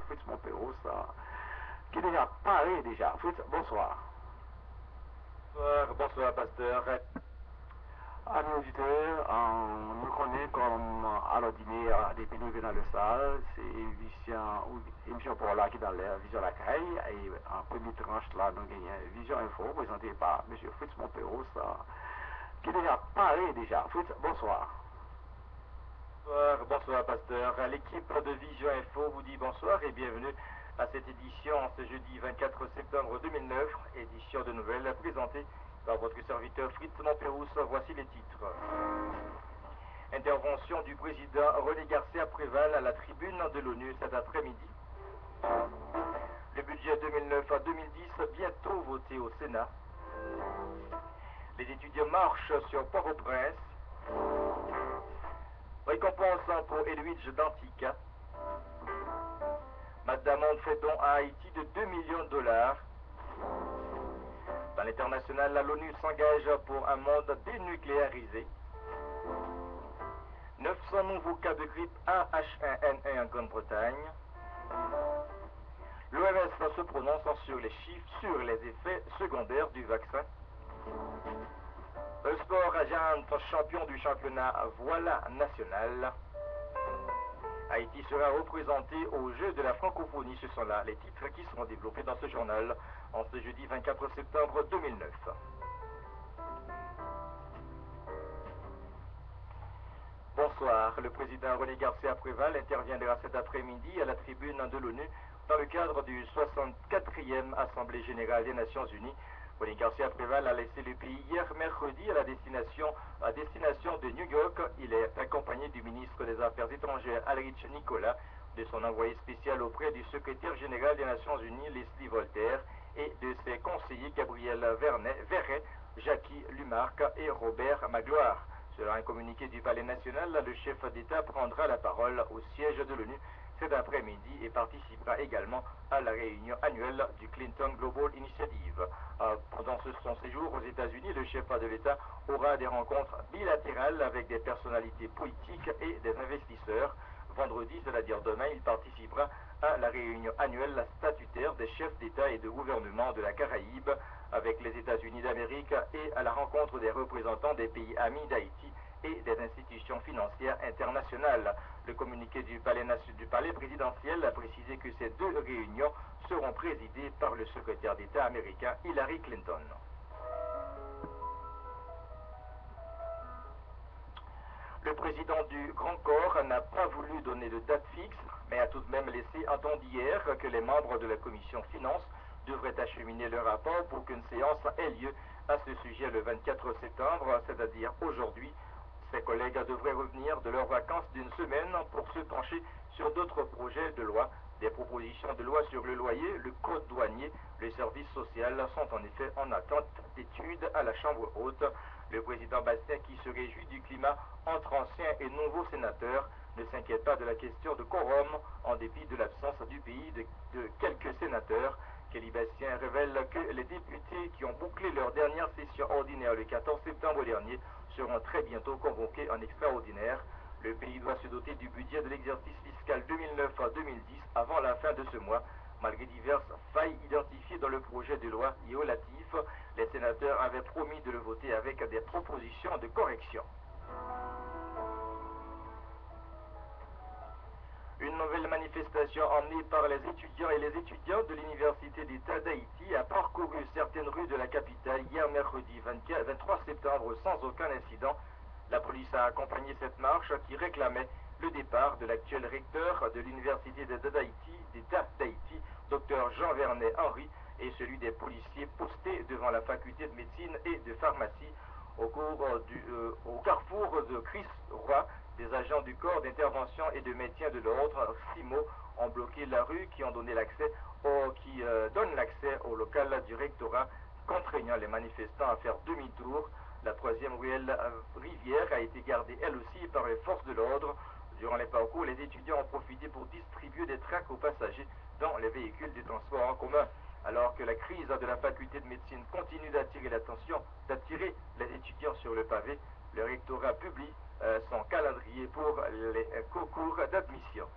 Fritz Montpéros, qui est déjà paré déjà. Fritz, bonsoir. Bonsoir, pasteur. Amis auditeurs, on nous connaît comme à l'ordinaire des pays dans le salle, c'est émission pour là qui est dans l'air, Vision la Caille, et en première tranche là, nous gagnons Vision Info, présentée par M. Fritz Montpéros, qui est déjà paré déjà. Fritz, bonsoir. Bonsoir, pasteur. L'équipe de Vision Info vous dit bonsoir et bienvenue à cette édition ce jeudi 24 septembre 2009, édition de nouvelles présentée par votre serviteur Fritz Montpéros. Voici les titres. Intervention du président René Garcia Préval à la tribune de l'ONU cet après-midi. Le budget 2009 à 2010 bientôt voté au Sénat. Les étudiants marchent sur Port-au-Prince. Récompense pour Edwidge d'Antica. Madame fait don à Haïti de 2 millions de dollars. Dans l'international, l'ONU s'engage pour un monde dénucléarisé. 900 nouveaux cas de grippe A-H1N1 en Grande-Bretagne. L'OMS se prononce sur les chiffres sur les effets secondaires du vaccin. Le sport agente champion du championnat Voilà national. Haïti sera représenté aux Jeux de la francophonie. Ce sont là les titres qui seront développés dans ce journal en ce jeudi 24 septembre 2009. Bonsoir. Le président René Garcia Préval interviendra cet après-midi à la tribune de l'ONU dans le cadre du 64e Assemblée générale des Nations Unies. René Garcia Préval a laissé le pays hier mercredi à destination de New York. Il est accompagné du ministre des Affaires étrangères Alrich Nicolas, de son envoyé spécial auprès du secrétaire général des Nations Unies Leslie Voltaire et de ses conseillers Gabriel Verret, Jackie Lumarc et Robert Magloire. Selon un communiqué du Palais national, le chef d'État prendra la parole au siège de l'ONU cet après-midi et participera également à la réunion annuelle du Clinton Global Initiative. Pendant son séjour aux États-Unis, le chef de l'État aura des rencontres bilatérales avec des personnalités politiques et des investisseurs. Vendredi, c'est-à-dire demain, il participera à la réunion annuelle statutaire des chefs d'État et de gouvernement de la Caraïbe avec les États-Unis d'Amérique et à la rencontre des représentants des pays amis d'Haïti et des institutions financières internationales. Le communiqué du palais présidentiel a précisé que ces deux réunions seront présidées par le secrétaire d'État américain Hillary Clinton. Le président du Grand Corps n'a pas voulu donner de date fixe, mais a tout de même laissé entendre hier que les membres de la commission finances devraient acheminer le rapport pour qu'une séance ait lieu à ce sujet le 24 septembre, c'est-à-dire aujourd'hui. Ses collègues devraient revenir de leurs vacances d'une semaine pour se pencher sur d'autres projets de loi. Des propositions de loi sur le loyer, le code douanier, le service social sont en effet en attente d'études à la Chambre haute. Le président Bastien, qui se réjouit du climat entre anciens et nouveaux sénateurs, ne s'inquiète pas de la question de quorum en dépit de l'absence du pays de quelques sénateurs. Kelly Bastien révèle que les députés qui ont bouclé leur dernière session ordinaire le 14 septembre dernier seront très bientôt convoqués en extraordinaire. Le pays doit se doter du budget de l'exercice fiscal 2009 à 2010 avant la fin de ce mois. Malgré diverses failles identifiées dans le projet de loi et relatif, les sénateurs avaient promis de le voter avec des propositions de correction. Une nouvelle manifestation emmenée par les étudiants et les étudiantes de l'Université d'État d'Haïti a parcouru certaines rues de la capitale hier mercredi 23 septembre sans aucun incident. La police a accompagné cette marche qui réclamait le départ de l'actuel recteur de l'Université d'État d'Haïti, Dr Jean Vernet Henry, et celui des policiers postés devant la faculté de médecine et de pharmacie. Au carrefour de Chris Roy, des agents du corps d'intervention et de maintien de l'ordre, CIMO, ont bloqué la rue qui donne l'accès au local du rectorat, contraignant les manifestants à faire demi-tour. La troisième ruelle Rivière a été gardée elle aussi par les forces de l'ordre. Durant les parcours, les étudiants ont profité pour distribuer des tracts aux passagers dans les véhicules de transport en commun. Alors que la crise de la faculté de médecine continue d'attirer l'attention, d'attirer les étudiants sur le pavé, le rectorat publie son calendrier pour les concours d'admission.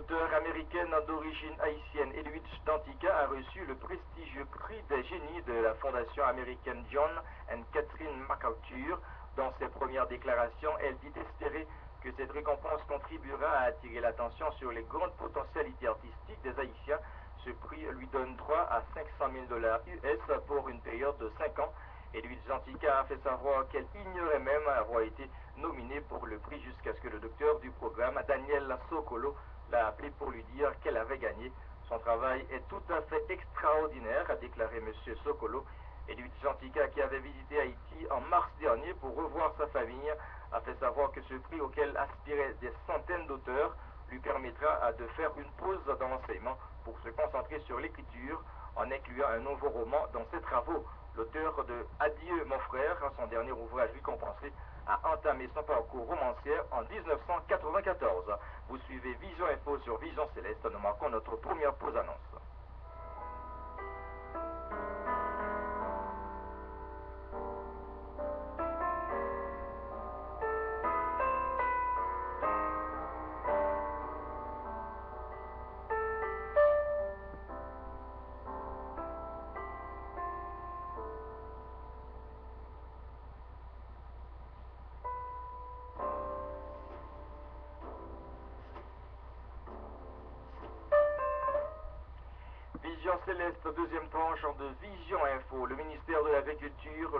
l'auteure américaine d'origine haïtienne Edwidge Danticat a reçu le prestigieux prix des génies de la fondation américaine John and Catherine MacArthur. Dans ses premières déclarations, elle dit espérer que cette récompense contribuera à attirer l'attention sur les grandes potentialités artistiques des Haïtiens. Ce prix lui donne droit à 500 000 $ US pour une période de 5 ans. Edwidge Danticat a fait savoir qu'elle ignorait même avoir été nominée pour le prix jusqu'à ce que le docteur du programme, Daniel Sokolo, l'a appelé pour lui dire qu'elle avait gagné. Son travail est tout à fait extraordinaire, a déclaré M. Sokolo. Edwidge Danticat, qui avait visité Haïti en mars dernier pour revoir sa famille, a fait savoir que ce prix auquel aspiraient des centaines d'auteurs lui permettra de faire une pause dans l'enseignement pour se concentrer sur l'écriture en incluant un nouveau roman dans ses travaux. L'auteur de Adieu mon frère, son dernier ouvrage récompensé, a entamé son parcours romancier en 1994. Vous suivez Vision Info sur Vision Céleste. Nous marquons notre première pause annonce. Vision Céleste, deuxième tranche de Vision Info. Le ministère de l'Agriculture,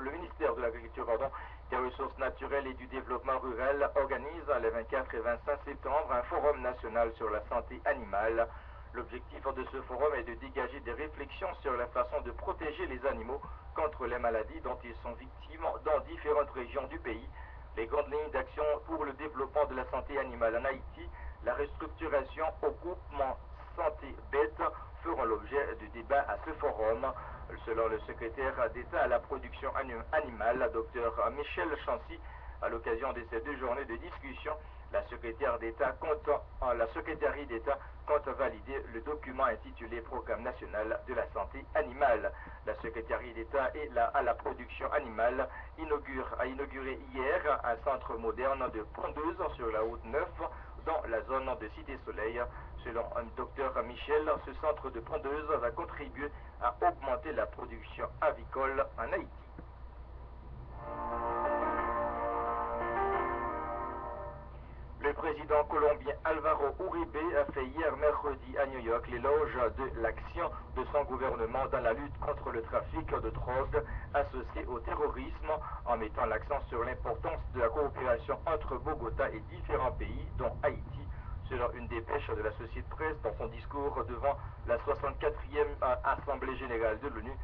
des Ressources naturelles et du Développement rural organise les 24 et 25 septembre un forum national sur la santé animale. L'objectif de ce forum est de dégager des réflexions sur la façon de protéger les animaux contre les maladies dont ils sont victimes dans différentes régions du pays. Les grandes lignes d'action pour le développement de la santé animale en Haïti, la restructuration au groupement santé bête feront l'objet du débat à ce forum. Selon le secrétaire d'État à la production animale, Dr Michel Chancy, à l'occasion de ces 2 journées de discussion, la secrétaire d'État compte valider le document intitulé Programme national de la santé animale. La secrétaire d'État à la production animale a inauguré hier un centre moderne de pondeuse sur la route 9 dans la zone de Cité Soleil. Selon un docteur Michel, ce centre de pondeuse va contribuer à augmenter la production avicole en Haïti. Le président colombien Alvaro Uribe a fait hier mercredi à New York l'éloge de l'action de son gouvernement dans la lutte contre le trafic de drogue associé au terrorisme, en mettant l'accent sur l'importance de la coopération entre Bogota et différents pays, dont Haïti. Selon une dépêche de l'Associated Press, dans son discours devant la 64e Assemblée générale de l'ONU,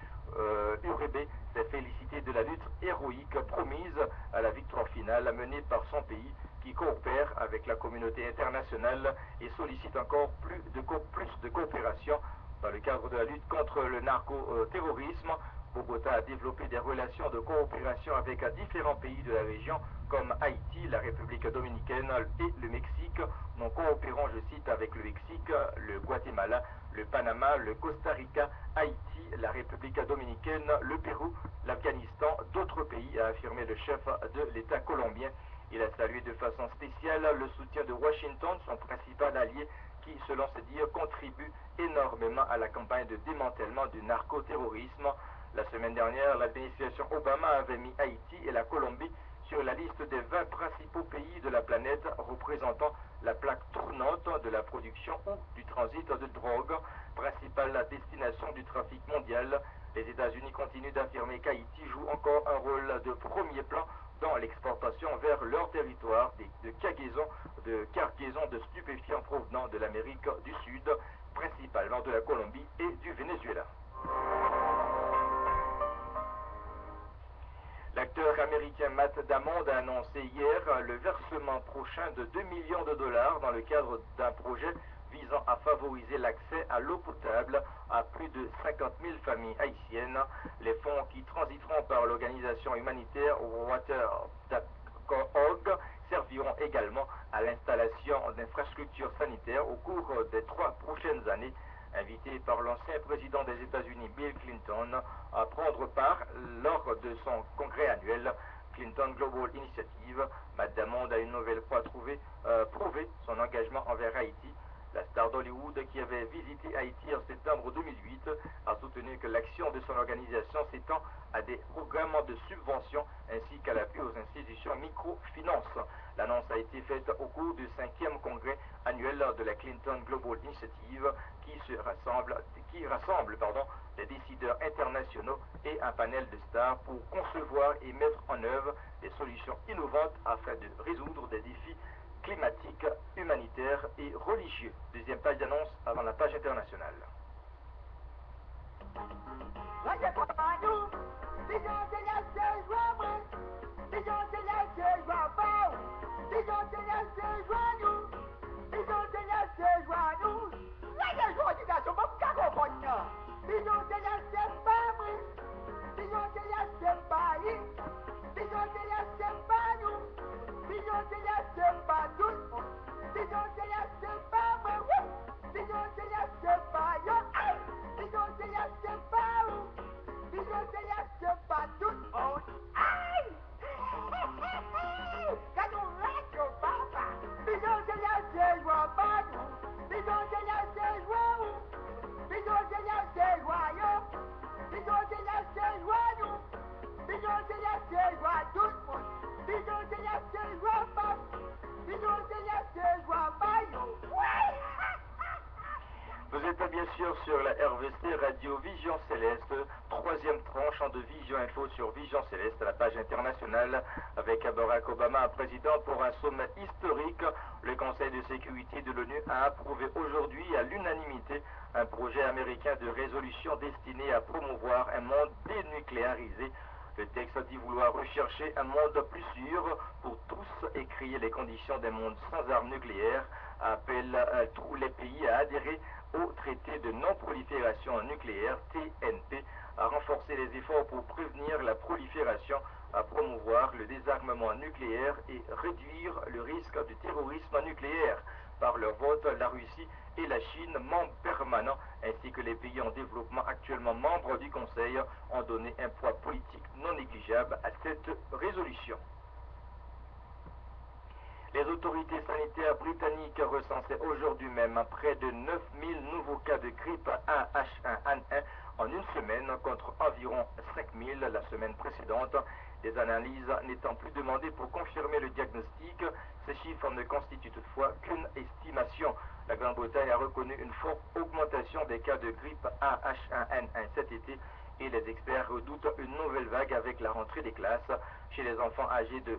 Uribe s'est félicité de la lutte héroïque promise à la victoire finale menée par son pays, qui coopère avec la communauté internationale et sollicite encore plus de coopération. Dans le cadre de la lutte contre le narcoterrorisme, Bogota a développé des relations de coopération avec différents pays de la région comme Haïti, la République dominicaine et le Mexique. Nous coopérons, je cite, avec le Mexique, le Guatemala, le Panama, le Costa Rica, Haïti, la République dominicaine, le Pérou, l'Afghanistan, d'autres pays, a affirmé le chef de l'État colombien. Il a salué de façon spéciale le soutien de Washington, son principal allié, qui, selon ses dires, contribue énormément à la campagne de démantèlement du narcoterrorisme. La semaine dernière, l'administration Obama avait mis Haïti et la Colombie sur la liste des 20 principaux pays de la planète représentant la plaque tournante de la production ou du transit de drogue, principale destination du trafic mondial. Les États-Unis continuent d'affirmer qu'Haïti joue encore un rôle de premier plan dans l'exportation vers leur territoire de cargaisons de stupéfiants provenant de l'Amérique du Sud, principalement de la Colombie et du Venezuela. L'acteur américain Matt Damon a annoncé hier le versement prochain de 2 millions de dollars dans le cadre d'un projet visant à favoriser l'accès à l'eau potable à plus de 50 000 familles haïtiennes. Les fonds qui transiteront par l'organisation humanitaire Water.org serviront également à l'installation d'infrastructures sanitaires au cours des 3 prochaines années. Invité par l'ancien président des États-Unis Bill Clinton à prendre part lors de son congrès annuel Clinton Global Initiative, Matt Damon a une nouvelle fois prouvé son engagement envers Haïti. La star star d'Hollywood qui avait visité Haïti en septembre 2008 a soutenu que l'action de son organisation s'étend à des programmes de subvention ainsi qu'à l'appui aux institutions microfinances. L'annonce a été faite au cours du 5e congrès annuel de la Clinton Global Initiative qui rassemble des décideurs internationaux et un panel de stars pour concevoir et mettre en œuvre des solutions innovantes afin de résoudre des défis climatiques, humanitaires et religieux. Deuxième page d'annonce avant la page internationale. Vous êtes bien sûr sur la RVC Radio Vision Céleste, troisième tranche de Vision Info sur Vision Céleste, la page internationale, avec Barack Obama président pour un sommet historique. Le Conseil de sécurité de l'ONU a approuvé aujourd'hui à l'unanimité un projet américain de résolution destiné à promouvoir un monde dénucléarisé. Le texte dit vouloir rechercher un monde plus sûr pour tous et créer les conditions d'un monde sans armes nucléaires. Appelle tous les pays à adhérer au traité de non-prolifération nucléaire TNP, à renforcer les efforts pour prévenir la prolifération, à promouvoir le désarmement nucléaire et réduire le risque de terrorisme nucléaire. Par leur vote, la Russie et la Chine, membres permanents, ainsi que les pays en développement actuellement membres du Conseil, ont donné un poids politique non négligeable à cette résolution. Les autorités sanitaires britanniques recensaient aujourd'hui même près de 9000 nouveaux cas de grippe A-H1N1 en une semaine contre environ 5000 la semaine précédente. Des analyses n'étant plus demandées pour confirmer le diagnostic, ces chiffres ne constituent toutefois qu'une estimation. La Grande-Bretagne a reconnu une forte augmentation des cas de grippe A-H1N1 cet été et les experts redoutent une nouvelle vague avec la rentrée des classes. Chez les enfants âgés de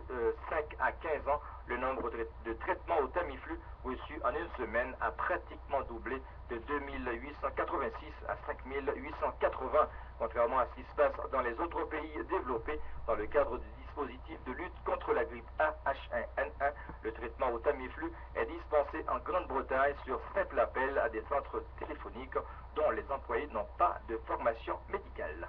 5 à 15 ans, le nombre de traitements au Tamiflu reçus en une semaine a pratiquement doublé de 2886 à 5880, contrairement à ce qui se passe dans les autres pays développés. Dans le cadre du dispositif de lutte contre la grippe A-H1N1, le traitement au Tamiflu est dispensé en Grande-Bretagne sur simple appel à des centres téléphoniques dont les employés n'ont pas de formation médicale.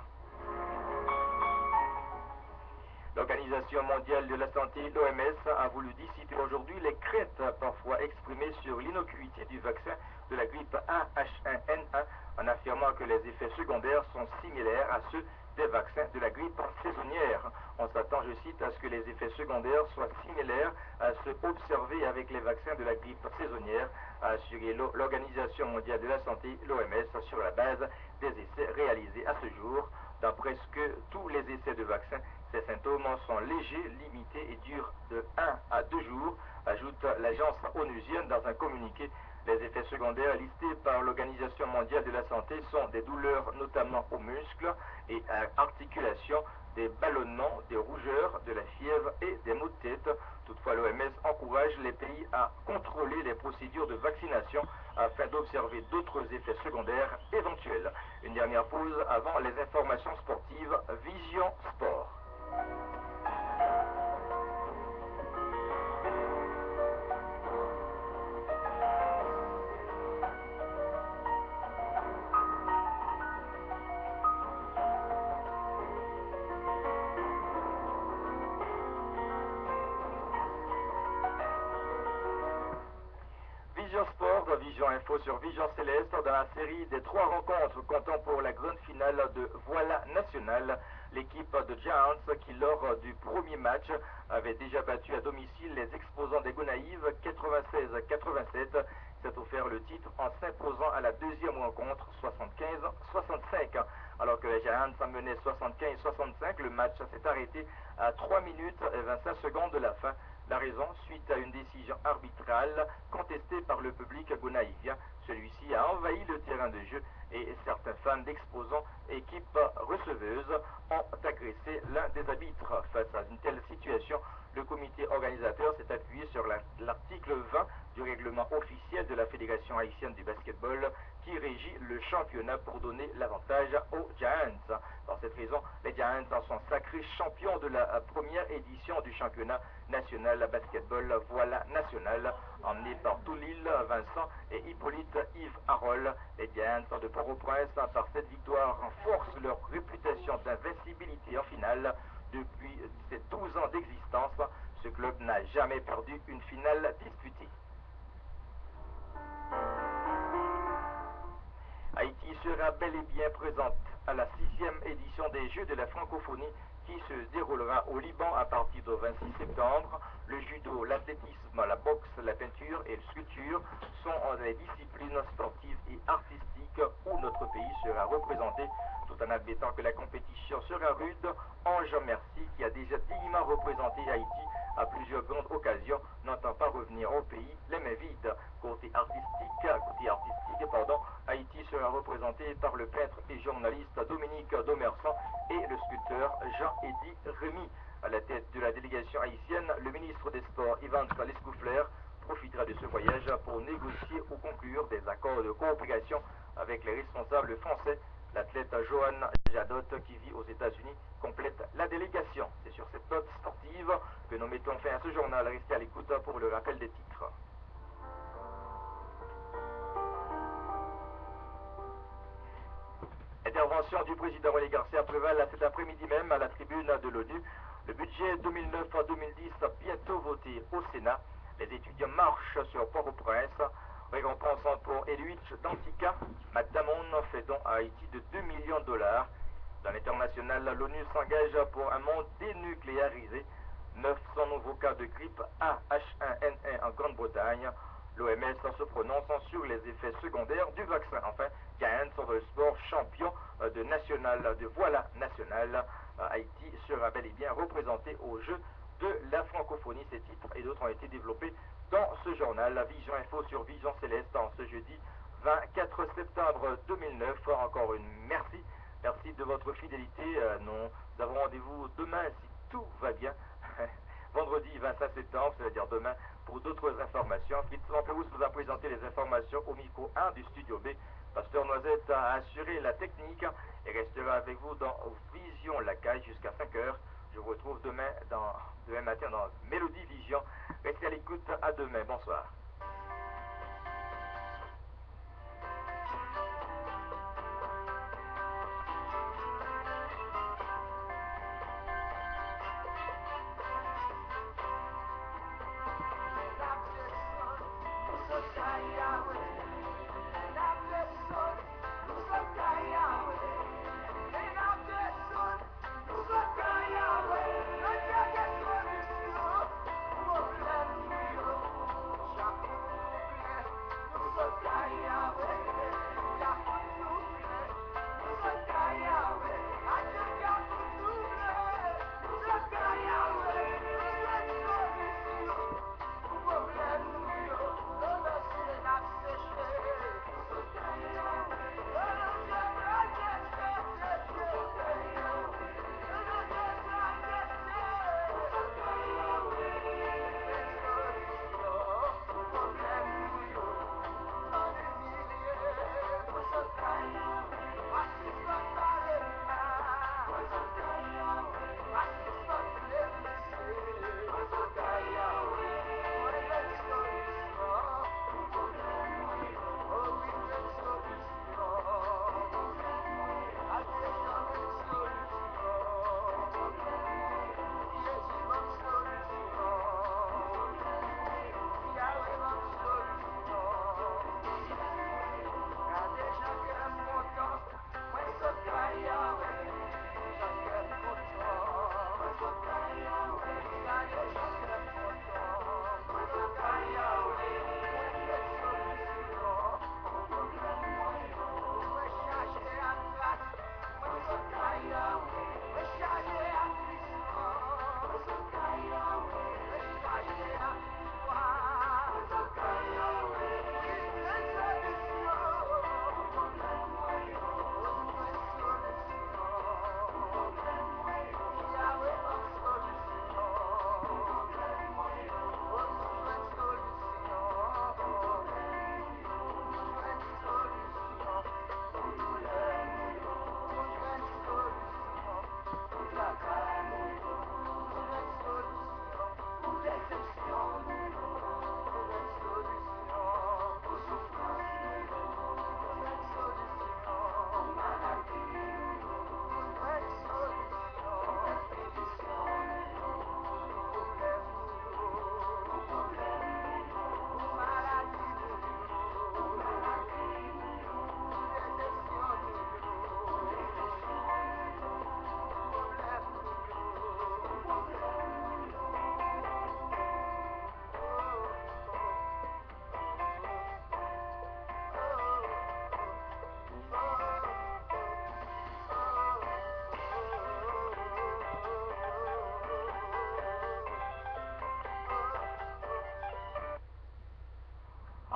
L'Organisation mondiale de la santé, l'OMS, a voulu dissiper aujourd'hui les craintes parfois exprimées sur l'innocuité du vaccin de la grippe A-H1N1 en affirmant que les effets secondaires sont similaires à ceux des vaccins de la grippe saisonnière. On s'attend, je cite, à ce que les effets secondaires soient similaires à ceux observés avec les vaccins de la grippe saisonnière, a assuré l'Organisation mondiale de la santé, l'OMS, sur la base des essais réalisés à ce jour. Dans presque tous les essais de vaccins, ces symptômes sont légers, limités et durent de 1 à 2 jours, ajoute l'agence onusienne dans un communiqué. Les effets secondaires listés par l'Organisation mondiale de la santé sont des douleurs notamment aux muscles et à articulations, des ballonnements, des rougeurs, de la fièvre et des maux de tête. Toutefois, l'OMS encourage les pays à contrôler les procédures de vaccination afin d'observer d'autres effets secondaires éventuels. Une dernière pause avant les informations sportives. Vision Sport. Vision Sport, Vision Info sur Vision Céleste, dans la série des 3 rencontres comptant pour la grande finale de Voilà National. L'équipe de Giants, qui lors du premier match avait déjà battu à domicile les exposants des Gonaïves 96-87, s'est offert le titre en arrêté à 3 minutes et 25 secondes de la fin. La raison, suite à une décision arbitrale contestée par le public gonaïvien. Celui-ci a envahi le terrain de jeu et certains fans d'exposants équipes receveuses ont agressé l'un des arbitres. Face à une telle situation, le comité organisateur s'est appuyé sur l'article 20 du règlement officiel de la Fédération haïtienne du basketball qui régit le championnat pour donner l'avantage aux Giants. Pour cette raison, les Giants sont sacrés champions de la première édition du championnat national basketball Voilà National, emmené par Toulil Vincent et Hippolyte Yves Harol. Les Giants de Port-au-Prince, par cette victoire, renforcent leur réputation d'invincibilité en finale. Depuis ses 12 ans d'existence, ce club n'a jamais perdu une finale disputée. Haïti sera bel et bien présente à la 6e édition des Jeux de la francophonie qui se déroulera au Liban à partir du 26 septembre. Le judo, l'athlétisme, la boxe, la peinture et la sculpture sont des disciplines sportives et artistiques où notre pays sera représenté, tout en admettant que la compétition sera rude. Ange Merci, qui a déjà dignement représenté Haïti à plusieurs grandes occasions, n'entend pas revenir au pays les mains vides. Côté artistique, Haïti sera représenté par le peintre et journaliste Dominique Domersan et le sculpteur Jean-Éddy Rémy. À la tête de la délégation haïtienne, le ministre des Sports, Yvan Lescouflair, profitera de ce voyage pour négocier ou conclure des accords de coopération avec les responsables français. L'athlète Johan Jadot, qui vit aux États-Unis, complète la délégation. C'est sur cette note sportive que nous mettons fin à ce journal. Restez à l'écoute pour le rappel des titres. Intervention du président René Garcia Préval cet après-midi même à la tribune de l'ONU. Le budget 2009-2010 bientôt voté au Sénat. Les étudiants marchent sur Port-au-Prince. Récompense pour Eluich Dantica. McDamon fait don à Haïti de 2 millions de dollars. Dans l'international, l'ONU s'engage pour un monde dénucléarisé. 900 nouveaux cas de grippe AH1N1 en Grande-Bretagne. L'OMS se prononce sur les effets secondaires du vaccin. Enfin, Giants sur le sport champion de Voilà National. Haïti sera bel et bien représenté aux Jeux de la francophonie. Ces titres et d'autres ont été développés dans ce journal. La Vision Info sur Vision Céleste en ce jeudi 24 septembre 2009. Encore une merci. Merci de votre fidélité. Nous avons rendez-vous demain si tout va bien. Vendredi 25 septembre, c'est-à-dire demain, pour d'autres informations. Fritz Lamperouse vous a présenté les informations au micro 1 du Studio B. Pasteur Noisette a assuré la technique et restera avec vous dans Vision Lacaille jusqu'à 5 heures. Je vous retrouve demain matin dans Mélodie Vision. Restez à l'écoute, à demain. Bonsoir.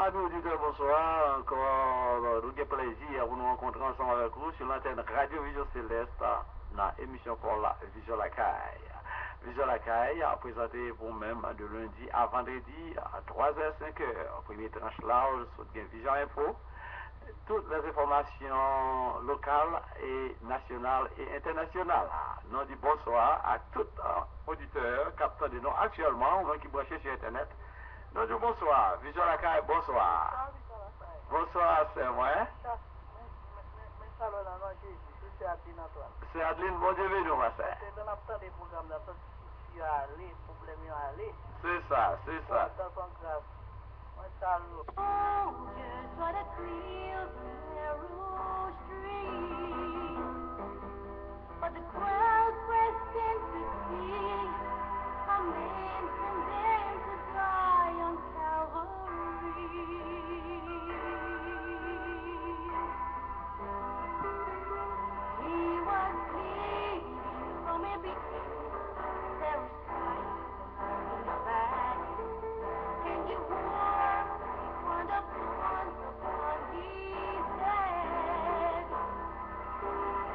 Amis auditeurs, bonsoir. Encore, nous avons plaisir pour nous rencontrer ensemble avec vous sur l'antenne Radio Vision Céleste dans l'émission pour la Vision la Caille. Vision la Caille a présenté vous-même de lundi à vendredi à 3h, 5h. Premier tranche large sur Vision Info. Toutes les informations locales et nationales et internationales. Nous disons bonsoir à tous auditeurs capteurs de nous actuellement, ou qui branchent sur Internet. Nous disons bonsoir. Vision la Caille, bonsoir. Bonsoir, c'est moi. C'est Adeline, bon Dieu, nous, ma sœur. C'est ça, c'est ça. Soldiers, what a clear, narrow street. But the crowd pressed in to see a man condemned to die on Calvary. He was bleeding from a beginning. There was Christ in his back, and he wore one of the ones upon his head,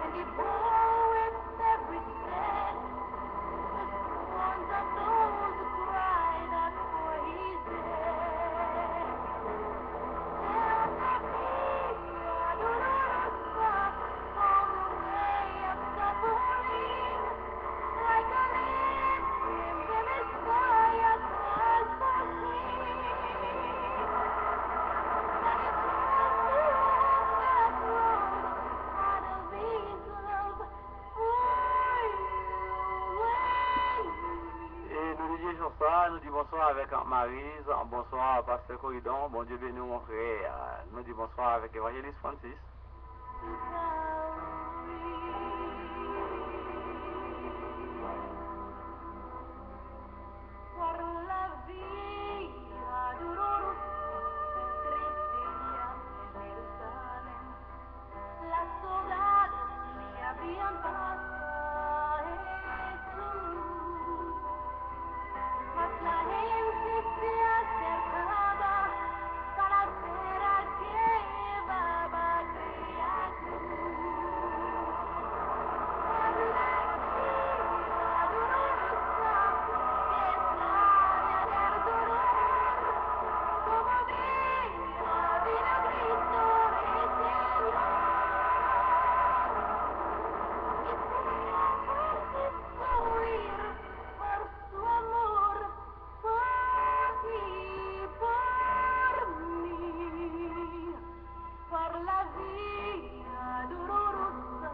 and he bore with every step the scorns of those who cried out for his death. And the people do not stop on the way of suffering, like a lamb the Messiah was for me. Et nous disons ça, nous disons bonsoir avec Maryse, bonsoir à Pasteur Corridon, bon Dieu béni mon frère. Nous disons bonsoir avec Évangéliste Francis. Por la vida dolorosa, tristeza en Jerusalén, las soldados le habían pasado a Jesús, mas la gente se acercaba para ver a que llevaba aquella cruz. Por la vida dolorosa, por la vía dolorosa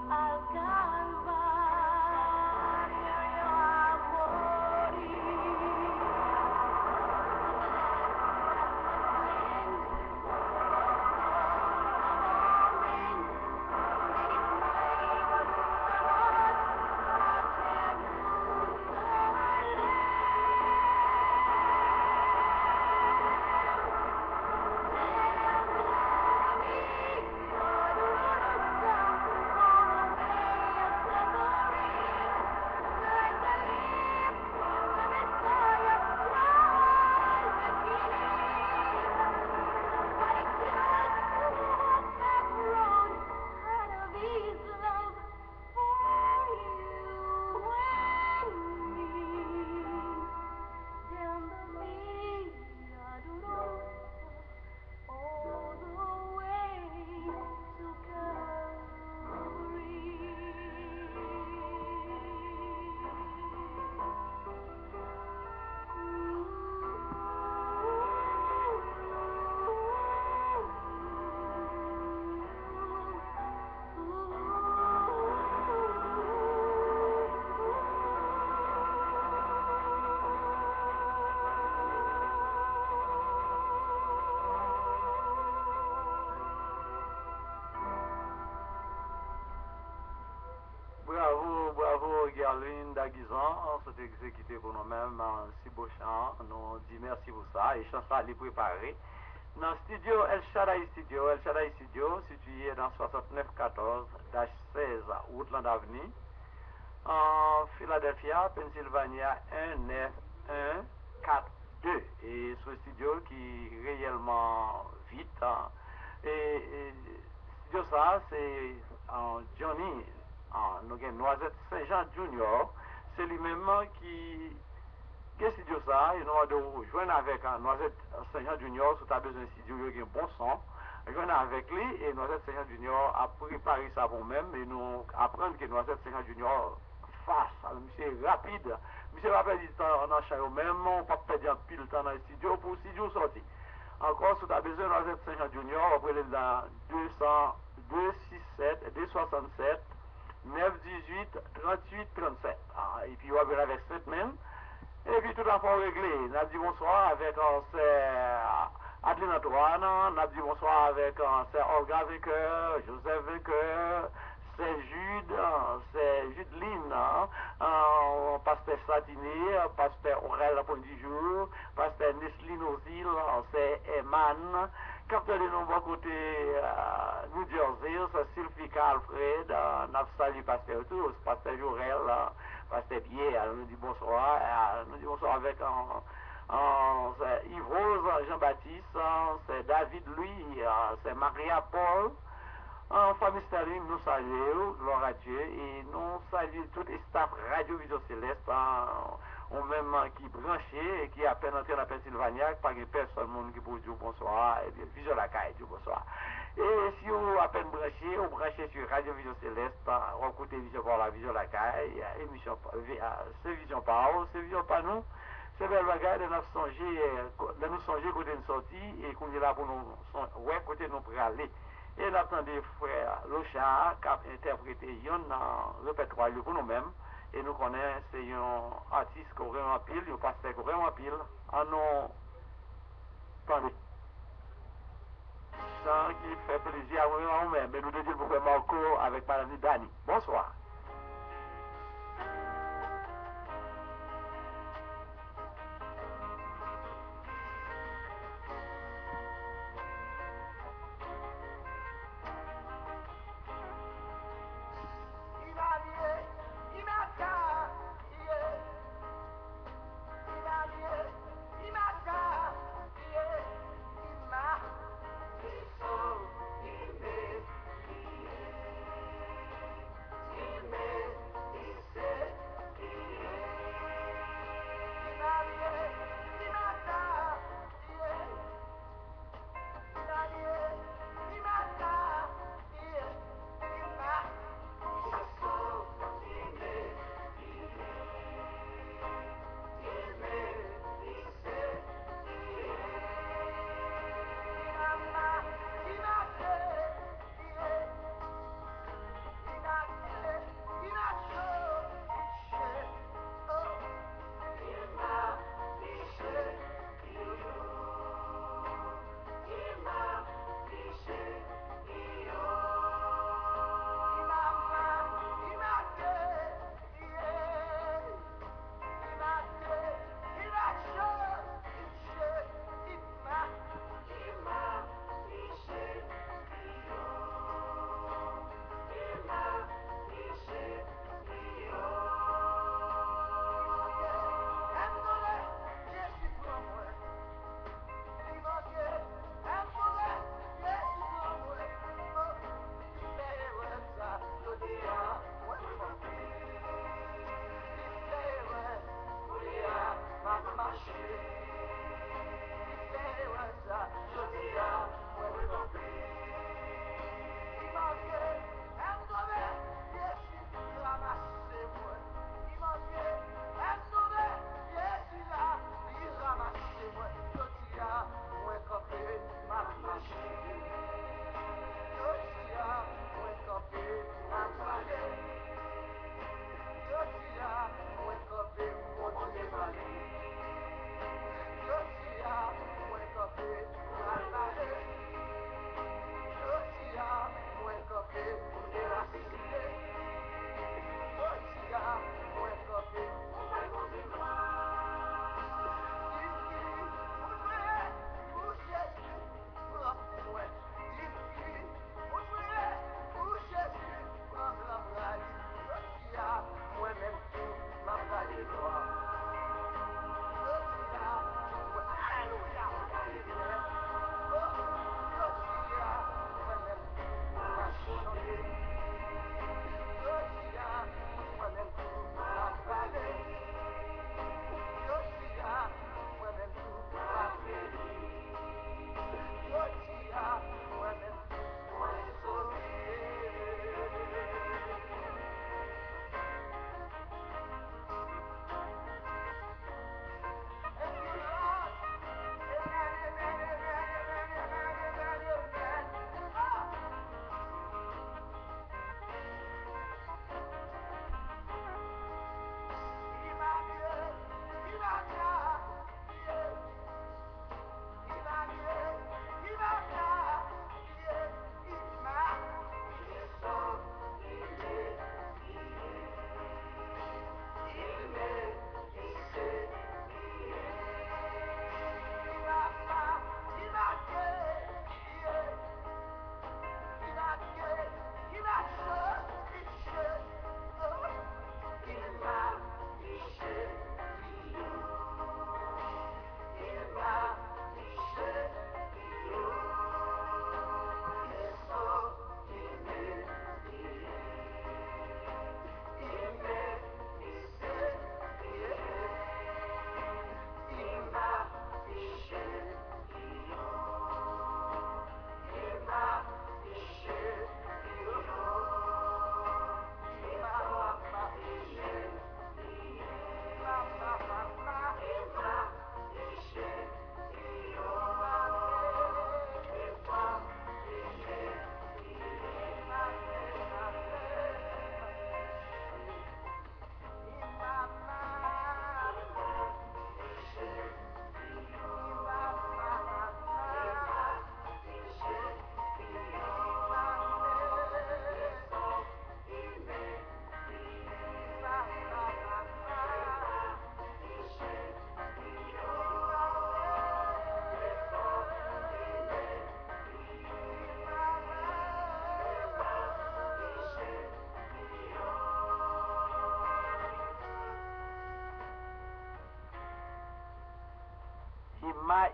al Calvario a morir. Bravo, Gerline Daguizan, c'est exécuté pour nous-mêmes en si beau chant. Nous disons merci pour ça. Et chant ça, il est préparé. Dans le studio El Shaddai Studio, situé dans 6914-16 Woodland Avenue, en Philadelphia, Pennsylvania 19142. Et sur le studio qui est réellement vite. Hein. Et studio ça, c'est Johnny, nous avons Noisette Saint-Jean Junior, c'est lui-même qui studio ça, et nous avons joué avec Noisette Saint-Jean Junior, si tu as besoin de studio, il y a un bon son. Jouer avec lui, et Noisette Saint-Jean Junior a préparé ça pour nous-mêmes, et nous apprenons que Noisette Saint-Jean Junior face, monsieur rapide. Monsieur va perdre du temps dans le chariot même, on ne peut pas perdre pile de temps dans le studio pour 6 jours sortir. Encore, si tu as besoin de Noisette Saint-Jean Junior, on peut aller dans 267, 267, 918, 38, 37. Et puis, on va venir avec 7 même. Et puis, tout à fait réglé. On a dit bonsoir avec Adeline Antoine, on a dit bonsoir avec Olga Vainqueur, Joseph Vainqueur, c'est Judeline, pasteur Satiné, pasteur Aurel Pondijour, pasteur Nesline Ozil, c'est Eman, capteur de nombreux côtés New Jersey, c'est Sylvie Alfred, Nafsali pasteur tous, pasteur Jorel, pasteur Pierre, nous dit bonsoir, avec Yves Rose Jean-Baptiste, c'est David Louis, c'est Maria Paul. En famille Staline, nous saluons, gloire à Dieu, et nous saluons tout le staff Radio Vision Céleste, ou même qui branché et qui a peine entré dans la Pennsylvanie, pas de personne qui peut dire bonsoir, et bien, Vision la caille, dire bonsoir. Et si vous à peine branché, vous branchez sur Radio Vision Céleste, on écoute Vision par la Vision la caille, émission, c'est Vision par eux, c'est Vision par nous. C'est belle bagarre de nous songer côté de sortie et qu'on est là pour nous, ouais, côté nous pour aller. Et nous attendons frère Locha qui a interprété un répertoire pour nous-mêmes. Et nous connaissons, c'est un artiste qui a vraiment pile, un pasteur qui a vraiment pile. En nous, attendez. Ça qui fait plaisir à nous-mêmes. Et nous devons pour faire Marco avec Madame Dani. Bonsoir. Ima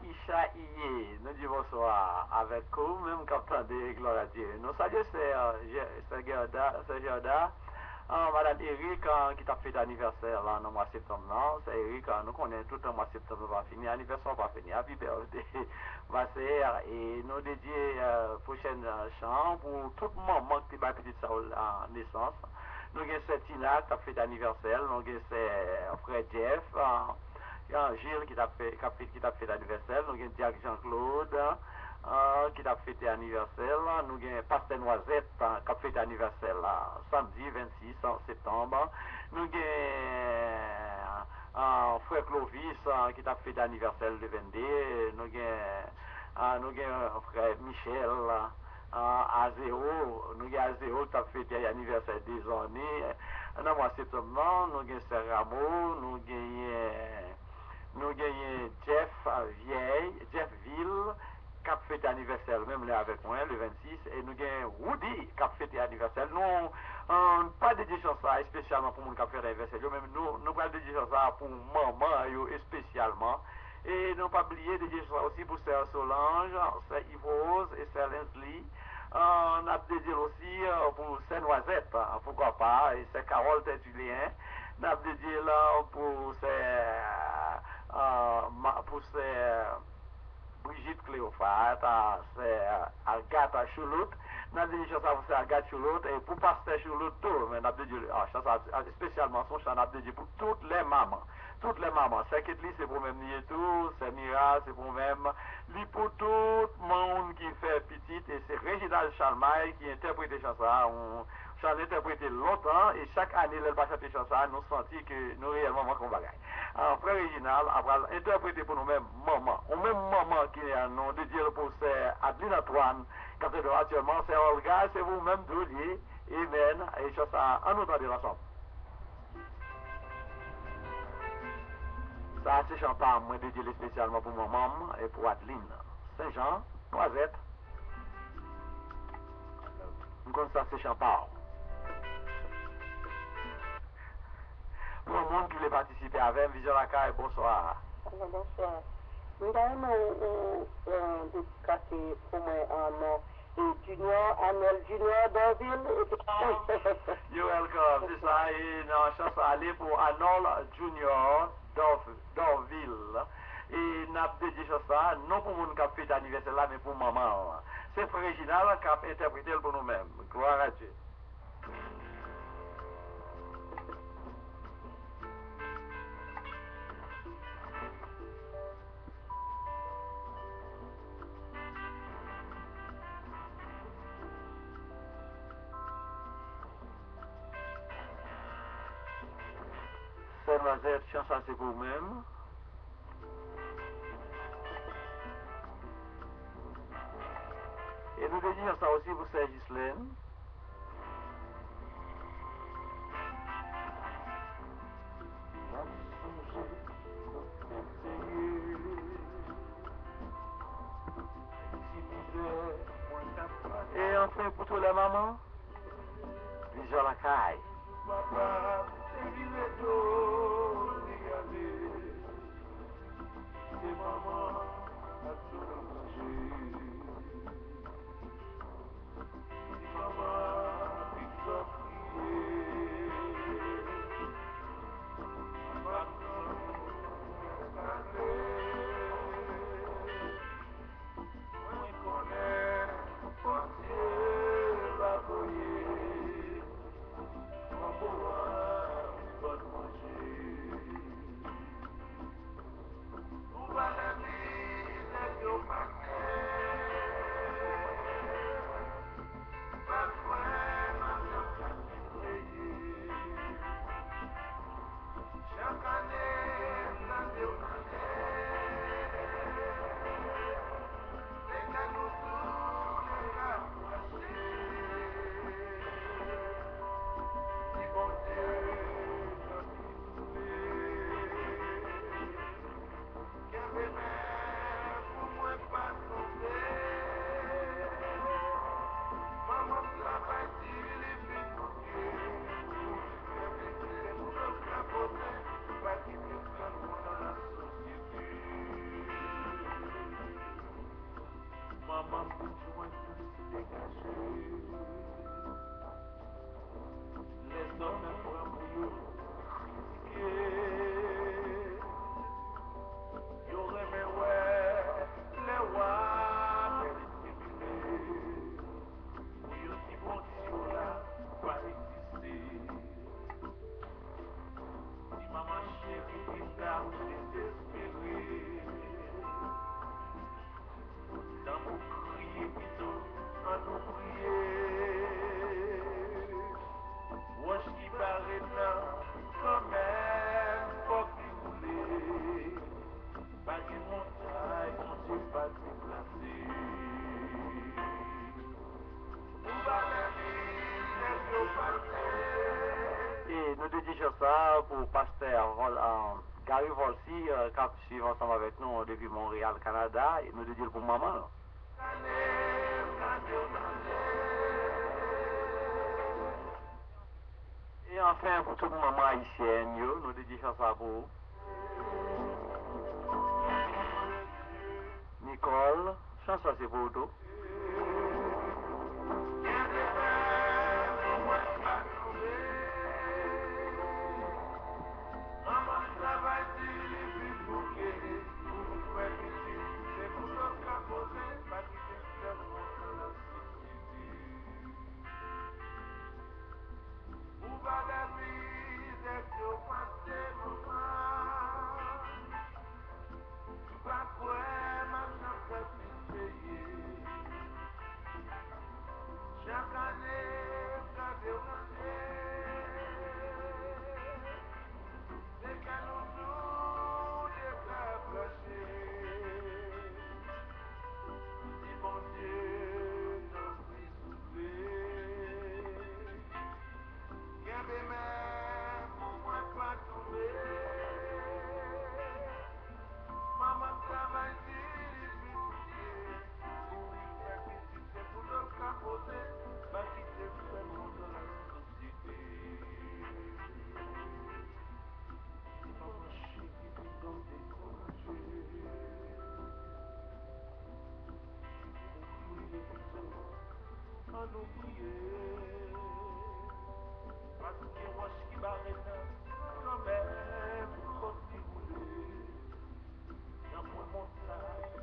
Isha Iye, nous disons bonsoir avec vous, même quand on dit gloire à Dieu. Nous saluons c'est Gerda, Madame Eric qui t'a fait l'anniversaire là, dans le mois de septembre. C'est Eric, nous connaissons tout le mois de septembre, va finir, l'anniversaire va finir, happy birthday, va faire, et nous dédier prochaine chant pour tout le monde qui va petite en naissance. Nous avons Tina qui a fait l'anniversaire, nous avons frère Jeff, Gilles qui t'a fait l'anniversaire, nous avons Jacques Jean-Claude qui t'a fait l'anniversaire, nous avons Pasteur Noisette qui a fait l'anniversaire samedi 26 septembre, nous avons frère Clovis qui t'a fait l'anniversaire le 22, nous avons frère Michel. À zéro, nous avons à zéro qui a fêté l'anniversaire des années. Dans le mois de septembre, nous avons Sarah Rameau, nous avons Jeff Ville, qui a fêté l'anniversaire même là avec moi, le 26, et nous avons Woody qui a fêté l'anniversaire. Nous pas dédié ça spécialement pour les gens qui ont fait l'anniversaire, nous pas dédié ça pour maman spécialement. Et nous pas oublier de dire ça aussi pour Sœur Solange, Sœur Yvose et Sœur Leslie. On a dédié aussi pour Sœur Noisette, pourquoi pas, et Sœur Carole Tertullien. On a dédié là pour Sœur Brigitte Cléophate, Sœur Agathe Choulout. On a dédié ça pour Sœur Agathe Choulout et pour Pasteur Choulout tout. Mais on a dédié spécialement son chant, on a dédié pour toutes les mamans. Toutes les mamans, c'est Ketli, c'est pour même tout, c'est Mira, c'est pour même, lui pour tout le monde qui fait petite, et c'est Réginald Chalmaille qui interprète les chansons. On a interprété longtemps, et chaque année, elle va chanter les chansons, nous sentis que nous réellement manquons bagaille. Alors, frère Réginald, après interpréter pour nous-mêmes maman, ou même maman qui est un nom de dire pour c'est Adeline Antoine, quand c'est actuellement, c'est Olga, c'est vous-même Doulier, Amen, et chansons, en nous entendant ensemble. Ça, c'est chantant, moi, dédié spécialement pour mon maman et pour Adeline. Saint-Jean, Noisette. Comme ça, c'est chantant. Pour le monde qui voulait participer avec, Vision Lacaille, bonsoir. Bonsoir. Nous avons dédicacé pour moi et Junior, Anel Junior d'Orville. You're welcome. C'est ça, et non, chance à aller pour Arnold Junior d'Orville. Et n'a pas dédié ça, non pour mon qui a fait l'anniversaire là, mais pour maman. C'est Frère Réginald qui a interprété pour nous-mêmes. Gloire à Dieu. Noisette, chance c'est pour vous-même. Et nous dédions ça aussi pour Sœur Ghislaine. Et enfin pour tous les mamans, Vision Lacaille. Papa, maman, a tout mangé. Maman, Victor prié. Maintenant, on connaît, entier la voyer. On pourra pas manger. On va l'aimer. Les hommes pour vous, yo remè les rois pour yo si condition là pas exister. Si maman chérie qui t'a désespéré, dans mon crier plutôt, en nous prier. Wesh qui paraît là, quand même, faut qu'il roule. Pas de montagne, mon Dieu va te déplacer. On va Et nous te disons ça pour pasteur Gary Volsi, qui suit ensemble avec nous depuis Montréal, Canada, et nous te disons pour maman. Et enfin, pour toute maman haïtienne, nous te disons ça pour Nicole, chanson c'est pour vous. Chaque année, quand Dieu nous c'est qu'à nous tous déplacer. Si mon Dieu nous prie souffler, qu'il y a des mains pour moi pas tomber. Maman travaille difficile, pour lui faire petit, c'est pour le capoter, pas quitter le monde de la société. Maman chérie, puis dans des congés, prier plutôt, à nous prier, parce que moi je qui m'arrête, quand même, faut s'y rouler. Dans mon montagne,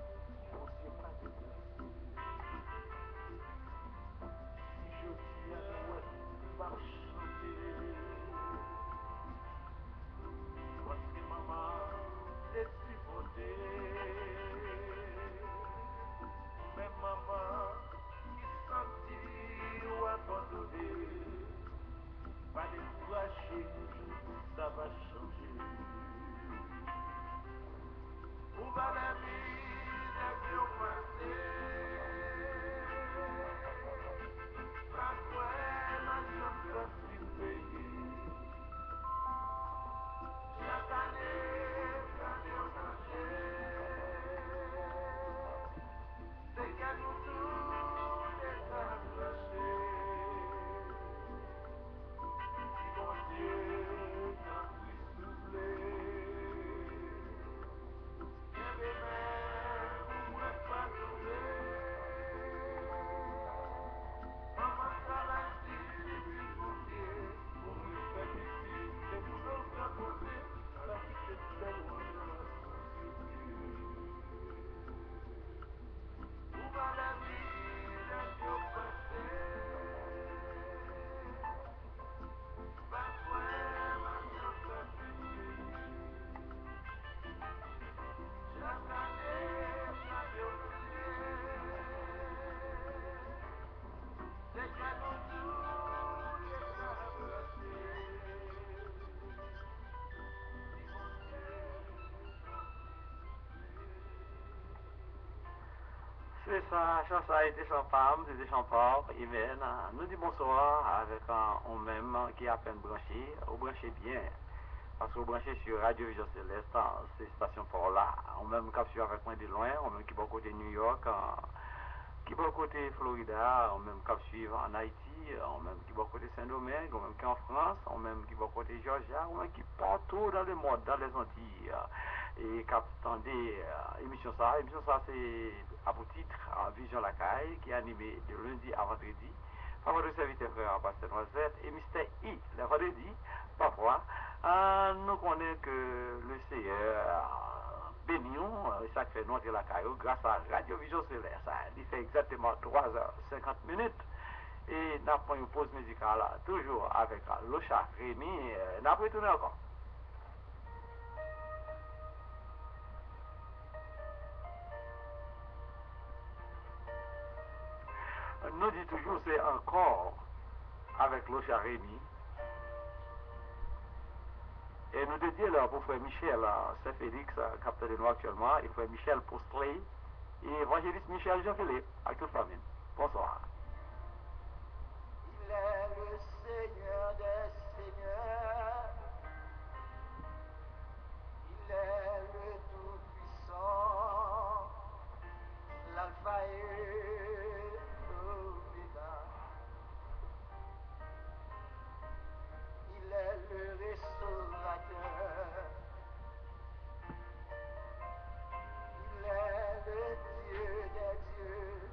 mon Dieu pas déplacé. Si je dis à toi, pas chanter. Parce que maman est supportée. Mais maman qui sentit ou abandonné. Pas décourager, ça va changer. Où va la vie des vieux passés? Pas quoi la chance s'y payer. Chaque année, quand Dieu nous c'est qu'à nous tous déclencher. Si mon Dieu n'a pris souffler. C'est ça, chanson a été sans femme, c'était sans port, Amen. Nous disons bonsoir avec on même qui est à peine branché, ou branché bien. Parce que vous branchez sur Radio Vision Céleste, c'est station pour là. On même qui suit avec moi de loin, on même qui va côté New York, qui va côté Florida, on même qui suit en Haïti, on même qui va côté Saint-Domingue, on même qui en France, on même qui va côté Georgia, on même qui partout dans le monde, dans les Antilles. et qui attendait émission ça. Émission ça, c'est à pour titre Vision la Caille, qui est animée de lundi à vendredi. Par votre serviteur frère Pasteur Noisette et Mr. I, le vendredi, parfois. Nous connaissons que le Seigneur bénion, ça fait notre la Caille grâce à Radio Vision Solaire. Ça, il fait exactement 3h50. Et nous avons une pause musicale toujours avec Locha Rémi. Nous avons retourné encore. Nous dit toujours c'est encore avec Locha Rémi. Et nous dédions là pour frère Michel Saint-Félix, capteur de nous actuellement, et frère Michel Postley, et évangéliste Michel Jean-Philippe, avec toute famille. Bonsoir. Il est le Seigneur des Seigneurs. Il est le Tout-Puissant, l'Alpha et l'Oméga. Il est le Restaurateur. Il est le Dieu des dieux.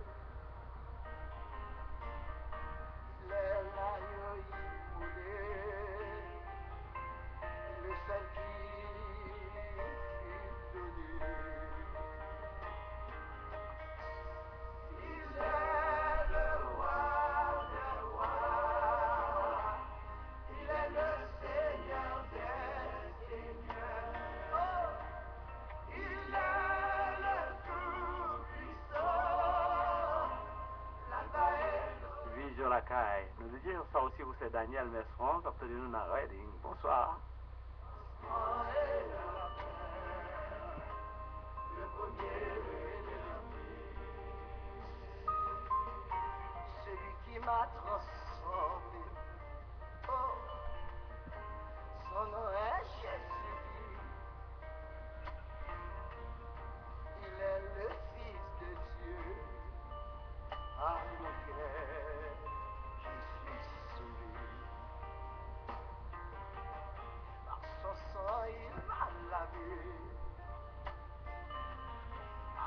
Il est l'agneau immolé, le seul qui fut donné. Il est le roi des rois, il est le Seigneur des seigneurs. Oh, il est le tout-puissant, l'Alpha et l'Oméga. Vision la Caille. Nous disons ça aussi pour c'est Daniel Mesron, capteur de nous dans Reading. Bonsoir. Celui qui m'a transformé. Oh, son nom est Jésus. Il est le Fils de Dieu. À lequel je suis sauvé. Par son sang, il m'a lavé. À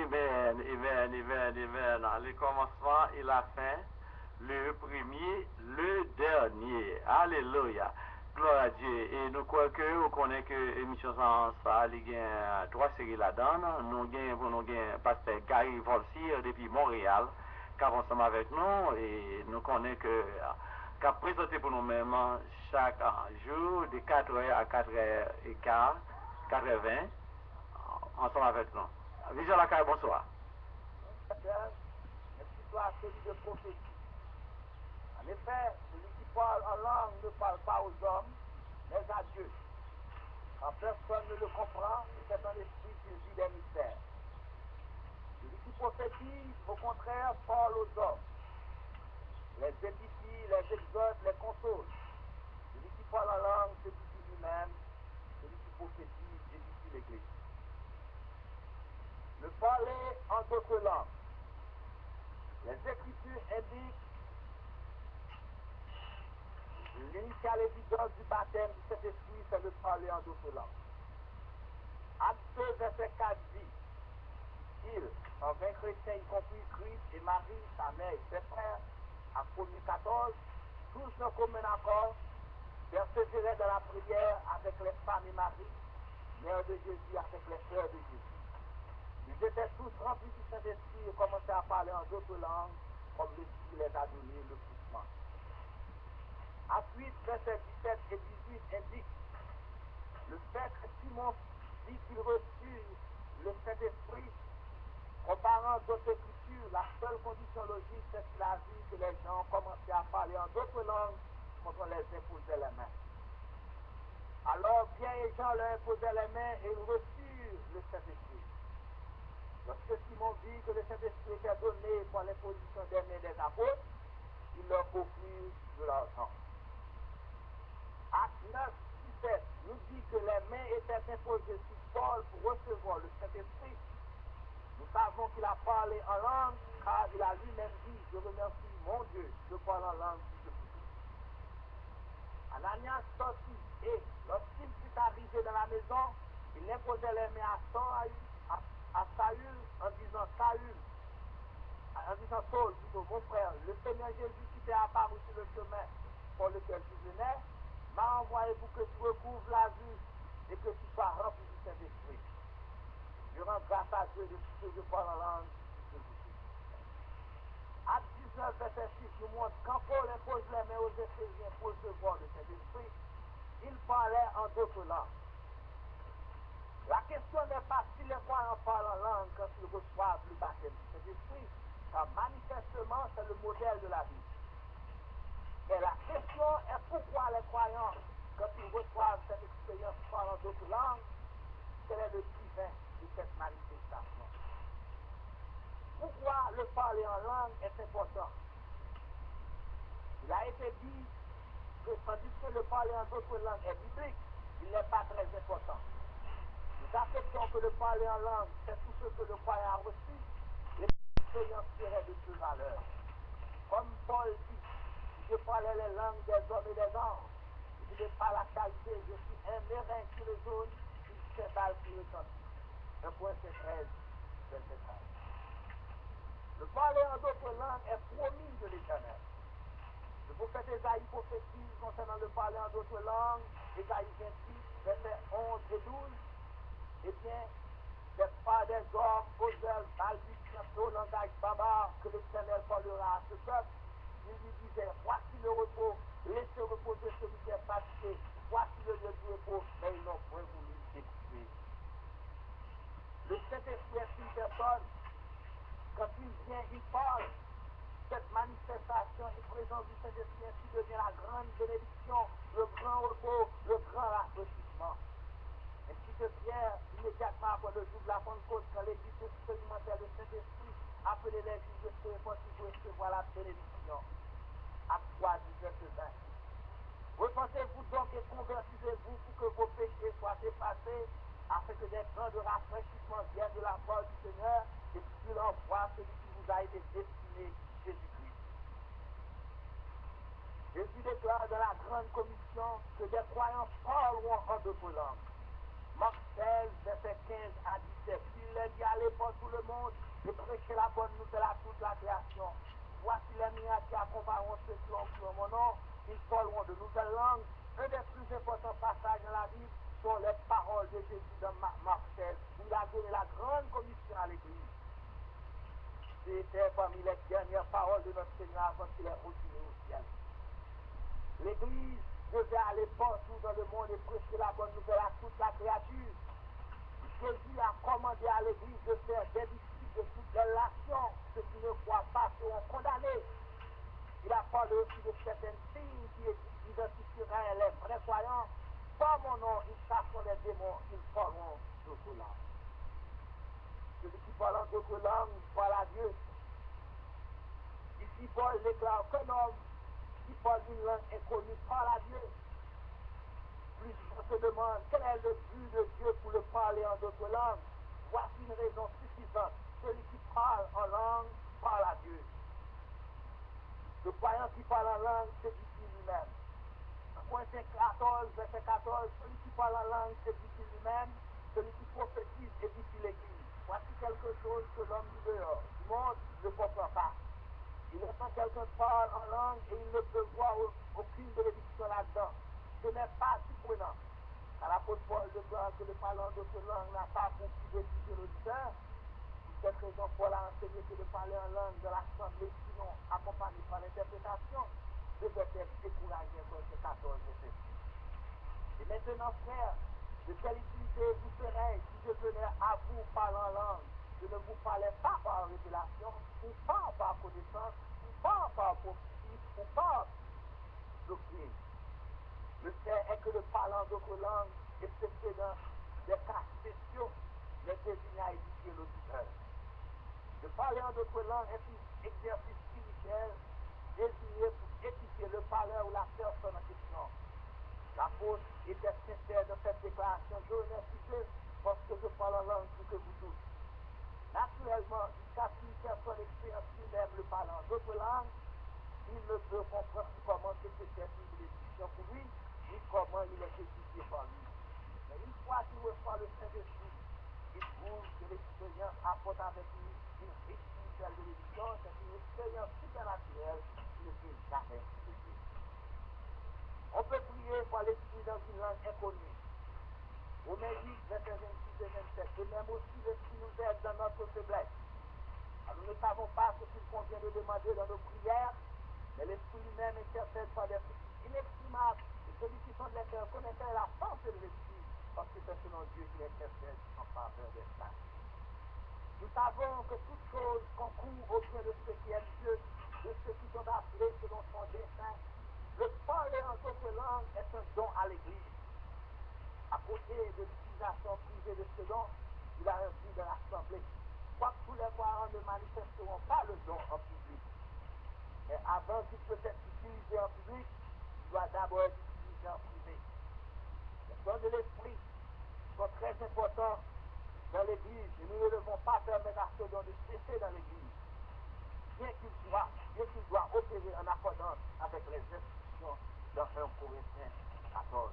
Amen, amen, amen, amen. Le commencement et la fin, le premier, le dernier. Alléluia. Gloire à Dieu. Et nous croyons que vous connaissez que l'émission ça, il y a trois séries là-dedans. Nous avons pasteur Gary Volsi depuis Montréal, qui est ensemble avec nous. Et nous connaissons que qui a présenté pour nous-mêmes chaque jour de 4h à 4h15, 4h20, ensemble avec nous. Vision la caille, bonsoir. L'histoire celui de prophétie. En effet, celui qui parle en langue ne parle pas aux hommes, mais à Dieu. Quand personne ne le comprend, c'est un esprit qui vit des mystères. Celui qui prophétise, au contraire, parle aux hommes. Les édifie, les exhorte, les console. Celui qui parle en langue s'édifie lui-même. Celui qui prophétise édifie l'Église. Le parler en d'autres langues. Les Écritures indiquent l'initiale évidence du baptême du Saint-Esprit, c'est de parler en d'autres langues. Acte 2, verset 4 dit, il, en 20 chrétiens, y compris Christ et Marie, sa mère et ses frères, à 1er 14, tous d'un commun accord, persévéraient dans la prière avec les femmes et Marie, mère de Jésus, avec les frères de Jésus. Ils étaient tous remplis du Saint-Esprit et commençaient à parler en d'autres langues, comme l'Esprit les a donné le poussement. Ensuite, versets 17 et 18 indiquent le fait que Simon dit qu'il reçut le Saint-Esprit, comparant d'autres écritures, la seule condition logique, c'est qu'il a vu que les gens commençaient à parler en d'autres langues quand on les imposait les mains. Alors, Pierre et Jean leur imposaient les mains et ils reçurent le Saint-Esprit. Lorsque Simon vit que le Saint-Esprit était donné par l'imposition des mains des apôtres, il leur offrit de l'argent. Acte 9, 17 nous dit que les mains étaient imposées sur Paul pour recevoir le Saint-Esprit. Nous savons qu'il a parlé en langue, car il a lui-même dit, je remercie mon Dieu, je parle en langue plus que vous. Ananias sortit et, lorsqu'il fut arrivé dans la maison, il imposait les mains à Saül en disant Saul, plutôt, mon frère, le Seigneur Jésus qui t'est apparu sur le chemin pour lequel tu venais, m'a envoyé pour que tu recouvres la vue et que tu sois rempli du Saint-Esprit. Je rends grâce à Dieu de ce que je parle en langue de vous. Acte 19, verset 6 nous montre quand Paul impose les mains aux Éphésiens pour recevoir le Saint-Esprit, il parlait en d'autres langues. La question n'est pas si les croyants parlent en langue quand ils reçoivent le baptême du Saint-Esprit, car manifestement c'est le modèle de la vie. Mais la question est pourquoi les croyants, quand ils reçoivent cette expérience parlant d'autres langues, quel est le divin de cette manifestation? Pourquoi le parler en langue est important? Il a été dit que tandis que le parler en d'autres langues est biblique, il n'est pas très important. Nous acceptons que le parler en langue, c'est tout ce que le croyant a reçu, et l'expérience serait de peu valeur. Comme Paul dit, si je parlais les langues des hommes et des anges, je n'ai pas la qualité, je suis un mérin sur le jaune, une cymbale qui retentit. 1 Corinthiens 13, verset 13. Le parler en d'autres langues est promis de l'Éternel. Le prophète Ésaïe prophétise concernant le parler en d'autres langues, Ésaïe 28, versets 11 et 12. Eh bien, c'est pas des hommes, causeurs, balbutiants, au langage barbare que l'Éternel parlera à ce peuple. Il lui disait, voici le repos, laissez reposer celui qui est fatigué, voici le lieu du repos, mais ils n'ont point voulu écouter. Le Saint-Esprit est une personne. Quand il vient, il parle. Cette manifestation et présence du Saint-Esprit ainsi devient la grande bénédiction, le grand repos, le grand rafraîchissement. Ainsi que Pierre, immédiatement après le jour de la Pentecôte, quand l'Église expérimentait le Saint-Esprit, appelait les Juifs de se repentir pour recevoir la bénédiction. Acte 3, 19, 20. Repentez-vous donc et convertissez-vous pour que vos péchés soient effacés, afin que des temps de rafraîchissement viennent de la part du Seigneur et qu'il envoie celui qui vous a été destiné, Jésus-Christ. Jésus déclare dans la grande commission que des croyants parleront en d'autres langues. Marc 16, verset 15 à 17. Il leur dit, allez par tout le monde et prêchez la bonne nouvelle à toute la création. Voici les miniatures qui accompagneront ceux qui ont cru en mon nom. Ils parleront de nouvelles langues. Un des plus importants passages dans la Bible sont les paroles de Jésus dans Marc 16, où il a donné la grande commission à l'Église. C'était parmi les dernières paroles de notre Seigneur avant qu'il ait retourné au ciel. L'Église devait aller partout dans le monde et prêcher la bonne nouvelle à toute la créature. Jésus a commandé à l'Église de faire des disciples de toutes les nations. Ceux qui ne croient pas seront condamnés. Il a parlé aussi de certaines signes qui identifieraient les vrais croyants. Par mon nom, ils chasseront les démons, ils parleront d'autres langues. Celui qui parle en d'autres langues parle à Dieu. Ici, Paul déclare qu'un homme qui parle une langue inconnue parle à Dieu. Plusieurs se demandent quel est le but de Dieu pour le parler en d'autres langues. Voici une raison suffisante. Celui qui parle en langue parle à Dieu. Le croyant qui parle en langue s'édifie lui-même. En Corinthiens 14, verset 14, celui qui parle en langue s'édifie lui-même, celui qui prophétise édifie l'Église. Voici quelque chose que l'homme du dehors, du monde, ne comprend pas. Il entend quelqu'un parler en langue et il ne peut voir aucune bénédiction là-dedans. Ce n'est pas surprenant. Car l'apôtre Paul déclare que le parlant d'autres langues n'a pas pour but d'étudier l'auditeur. Pour cette raison, Paul a enseigné que de parler en langue de l'assemblée, sinon accompagné par l'interprétation, devait être découragé pour ce 14 verset. Et maintenant, frères, de quelle utilité vous serait si je venais à vous parler en langue? Je ne vous parlais pas par révélation, ou pas par connaissance, ou pas par prophétie, ou par doctrine. Le fait est que le parlant d'autres langues, excepté dans des cas spéciaux, n'est désigné à édifier l'auditeur. De parler en d'autres langues est un exercice spirituel désigné pour édifier le parleur ou la personne en question. L'apôtre était sincère dans cette déclaration. Je remercie Dieu parce que je parle en langue plus que vous tous. Naturellement, jusqu'à ce qu'une personne expérience lui-même le parlant en d'autres langues, il ne peut comprendre comment c'est une bénédiction pour lui, ni comment il est édifié par lui. Mais une fois qu'il reçoit le Saint-Esprit, il trouve que l'expérience apporte avec lui une riche spirituelle bénédiction, c'est une expérience supernaturelle qui ne peut jamais s'expliquer. On peut prier par l'Esprit dans une langue inconnue. Romains 8, versets 26 et 27. De même aussi, l'Esprit nous aide dans notre faiblesse. Alors, nous ne savons pas ce qu'il convient de demander dans nos prières, mais l'Esprit lui-même intercède par des prières inexprimables. Et celui qui sonde les cœurs connaîtrait la pensée de l'Esprit, parce que c'est selon Dieu qu'il intercède en faveur des saints. Nous savons que toute chose concourt au bien de ceux qui aiment Dieu, de ceux qui sont appelés selon son dessein. Le parler en d'autres langues est un don à l'Église. À côté de l'utilisation privée de ce don, il a un but dans l'Assemblée. Quoique tous les croyants ne manifesteront pas le don en public. Mais avant qu'il puisse être utilisé en public, il doit d'abord être utilisé en privé. Les dons de l'Esprit sont très importants dans l'Église et nous ne devons pas permettre à ce don de cesser dans l'Église. Bien qu'il doit opérer en accordance avec les instructions dans 1 Corinthiens 14.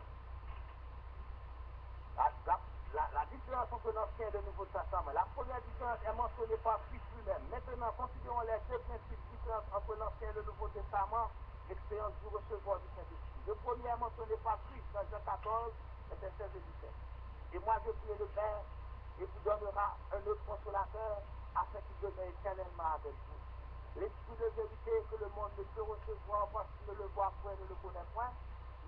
La différence entre l'Ancien et le Nouveau Testament. La première différence est mentionnée par Christ lui-même. Maintenant, considérons les deux principes différents entre l'Ancien et le Nouveau Testament, l'expérience du recevoir du Saint-Esprit. Le premier est mentionné par Christ dans Jean 14, versets 16 et 17. Et moi, je prie le Père, et vous donnera un autre consolateur, afin qu'il demeure éternellement avec vous. L'Esprit de vérité que le monde ne peut recevoir parce qu'il ne le voit point et ne le connaît point,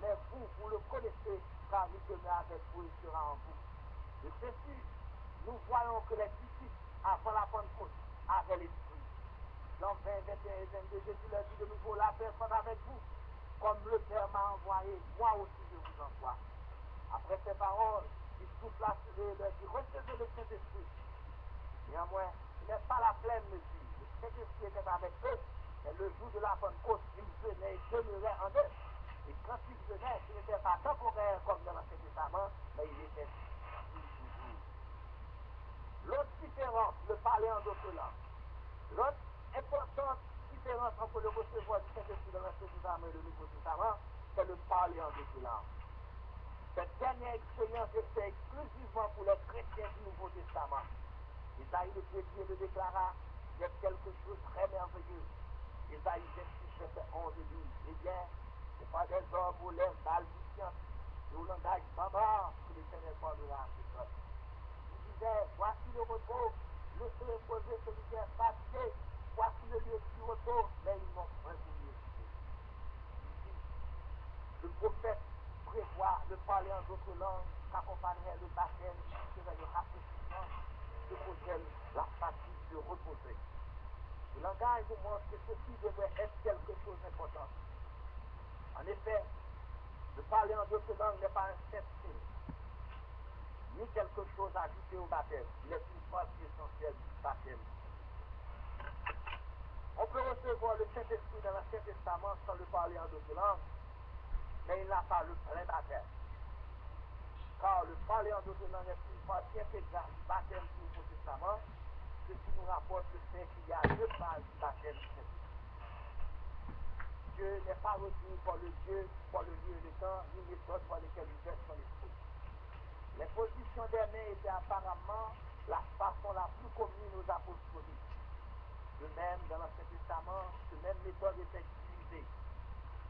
mais vous le connaissez, car il demeure avec vous et sera en vous. De ceci, nous voyons que les disciples, avant la Pentecôte, avaient l'Esprit. Jean 20, 21 et 22, Jésus leur dit de nouveau, la paix soit avec vous. Comme le Père m'a envoyé, moi aussi je vous envoie. Après ces paroles, il souffla sur eux et leur dit, recevez le Saint-Esprit. Néanmoins, ce n'est pas la pleine mesure. Le Saint-Esprit était avec eux, mais le jour de la Pentecôte, il venait et demeurait en eux. Et quand il venait, ce n'était pas temporaire comme dans l'Ancien Testament, mais il était toujours. L'autre différence, le parler en d'autres langues. L'autre importante différence entre le recevoir du Saint-Esprit dans l'Ancien Testament et le Nouveau Testament, c'est le parler en d'autres langues. Cette dernière expérience est faite exclusivement pour les chrétiens du Nouveau Testament. Isaïe le premier le déclara, c'est quelque chose de très merveilleux. Isaïe 26, verset 11 et 12. Eh bien, c'est pas des hommes aux lèvres balbutiantes et au langage barbare que l'Éternel parlera à ce peuple. Il disait, voici le repos, laissez reposer celui qui est fatigué, voici le lieu du repos, mais ils n'ont point voulu écouter. Ici, le prophète prévoit de parler en d'autres langues, qu'accompagnerait le baptême, qui serait le rafraîchissement, se poserait la fatigue de reposer. Le langage nous montre que ceci devrait être quelque chose d'important. En effet, de parler en d'autres langues n'est pas un simple signe, ni quelque chose ajouté au baptême. Il est une partie essentielle du baptême. On peut recevoir le Saint-Esprit dans l'Ancien Testament sans le parler en d'autres langues, mais il n'a pas le plein baptême. Car le parler en d'autres langues est une partie intégrale du baptême du Nouveau Testament. Ceci nous rapporte le fait qu'il y a deux phases du baptême du Saint-Esprit. Dieu n'est pas retenu par le Dieu, par le lieu et le temps, ni méthode par lesquelles il verse son esprit. L'imposition des mains était apparemment la façon la plus commune aux apostoliques. De même, dans l'Ancien Testament, cette même méthode était utilisée.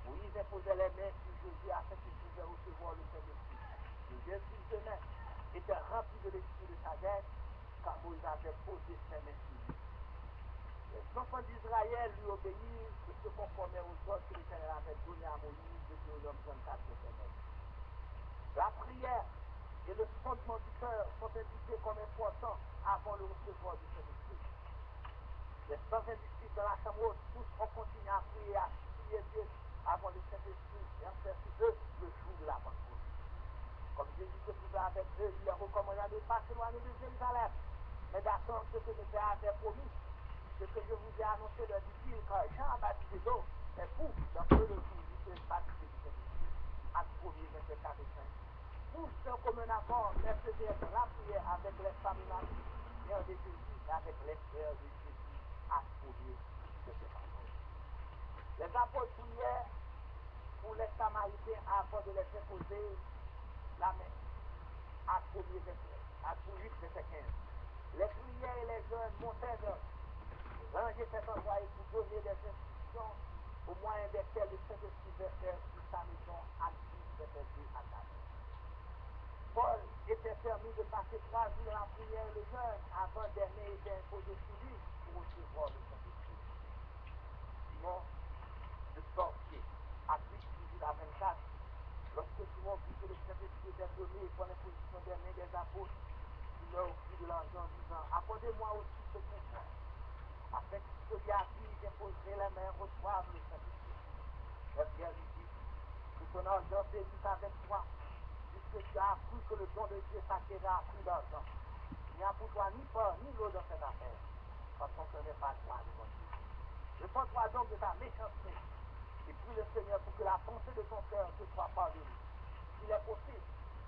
Moïse imposait les mains sur Josué afin qu'il pouvait recevoir le Saint-Esprit. Josué, fils de main, était rempli de l'esprit de sagesse, car Moïse avait posé ses mains sur lui. Les enfants d'Israël lui obéirent et se conformaient aux ordres que l'Éternel avait donnés à Moïse de Deutéronome 34, verset 9. La prière et le fondement du cœur sont indiqués comme importants avant le recevoir du Saint-Esprit. Les 120 disciples dans la chambre haute, tous ont continué à prier, à supplier Dieu avant le Saint-Esprit, et en faire sur eux le jour de la Pentecôte. Comme Jésus se trouvait avec eux, il leur recommanda de ne pas s'éloigner de Jérusalem, mais d'attendre ce que le Père avait promis. Ce que je vous ai annoncé, leur dit-il, car Jean a baptisé d'eau, mais vous, dans peu de jours, vous serez baptisés du Saint-Esprit. Acte 1er, verset 4 et 5. Tous d'un commun accord persévèrent dans la prière avec les femmes unanimes, mères de Jésus, et avec les frères de Jésus. Acte 1er, verset 14. Les apôtres prièrent pour les Samaritains avant de les imposer la main. Acte 1er, Acte 8, verset 15. Les prières et les jeûnes montaient vers ranger cet endroit et pour donner des instructions au moyen desquelles le Saint-Esprit versait sur sa maison, Acte 10, verset 2 à 4. Paul était permis de passer 3 jours dans la prière et le jeûne avant des mains étaient imposées sur lui pour recevoir le Saint-Esprit. Simon, le sorcier, Acte 8, 18 à 24, lorsque Simon vit que le Saint-Esprit était donné pour l'imposition des mains des apôtres, il leur offrit de l'argent en disant, accordez-moi aussi ce pouvoir, afin que celui à qui j'imposerai les mains reçoive le Saint-Esprit. Mais Pierre lui dit, que ton argent périsse avec toi, puisque tu as appris que le don de Dieu s'acquérera à prix d'argent. Il n'y a pour toi ni pain ni l'eau dans cette affaire, quand on ne connaît pas toi devant Dieu. Repens-toi donc de ta méchanceté, et prie le Seigneur pour que la pensée de ton cœur te soit pardonnée. S'il est possible,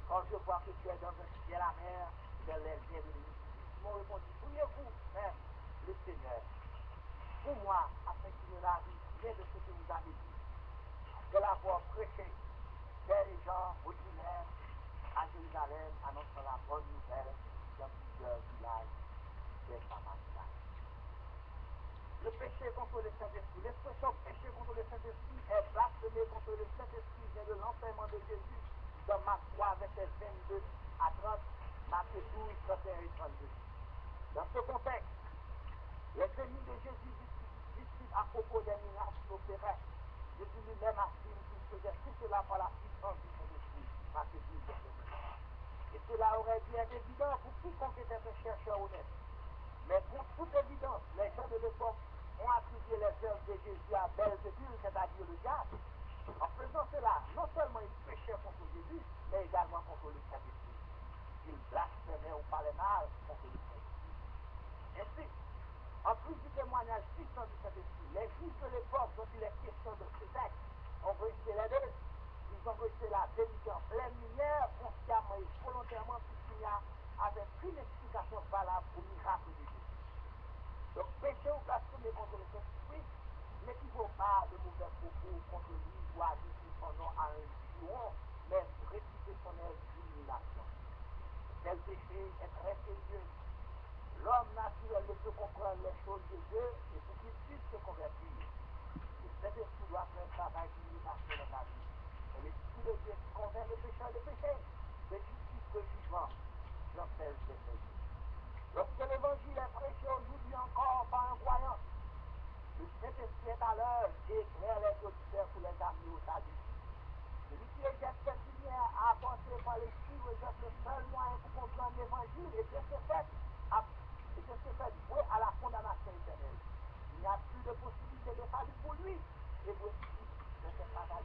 quand je vois que tu es dans un ciel amer, dans les liens de l'iniquité. Simon répondit, priez-vous même le Seigneur pour moi, afin qu'il ne n'arrive rien de ce que vous avez dit. Après l'avoir prêché, Pierre et Jean retournèrent à Jérusalem, annonçant la bonne nouvelle dans plusieurs villages des Samaritains. Le péché contre le Saint-Esprit. L'expression péché contre le Saint-Esprit est blasphémé contre le Saint-Esprit vient de l'enseignement de Jésus dans Marc 3, versets 22 à 30, Matthieu 12, 31 et 32. Dans ce contexte, les ennemis de Jésus discutent à propos des miracles qu'il opérait. Jésus lui-même affirme qu'il faisait tout cela par la puissance du Saint-Esprit. Matthieu 12, verset 9. Et cela aurait dû être évident pour quiconque était un chercheur honnête. Mais pour toute évidence, les gens de l'époque ont attribué les œuvres de Jésus à Belzébul, c'est-à-dire le diable. En faisant cela, non seulement ils péchaient contre Jésus, mais également contre le Saint-Esprit. Ils blasphémaient ou parlaient mal contre le Saint-Esprit. Ainsi, en plus du témoignage puissant du Saint-Esprit, les Juifs de l'époque dont il est question de ce texte ont rejeté les deux. Ils ont rejeté la vérité en pleine lumière, consciemment et volontairement, puisqu'il n'y avait qu'une explication valable au miracle de Jésus. Donc, péché ou blasphémer contre le Saint-Esprit n'équivaut pas de mauvais propos contre lui ou à dire son nom à un juron, mais réciter son œuvre l'heure, éclaire les auditeurs pour les amener au salut. Celui qui rejette cette lumière apportée par l'Esprit rejette le seul moyen pour comprendre l'Évangile et de ce fait, voué à la condamnation éternelle. Il n'y a plus de possibilité de salut pour lui et voici de ce travail.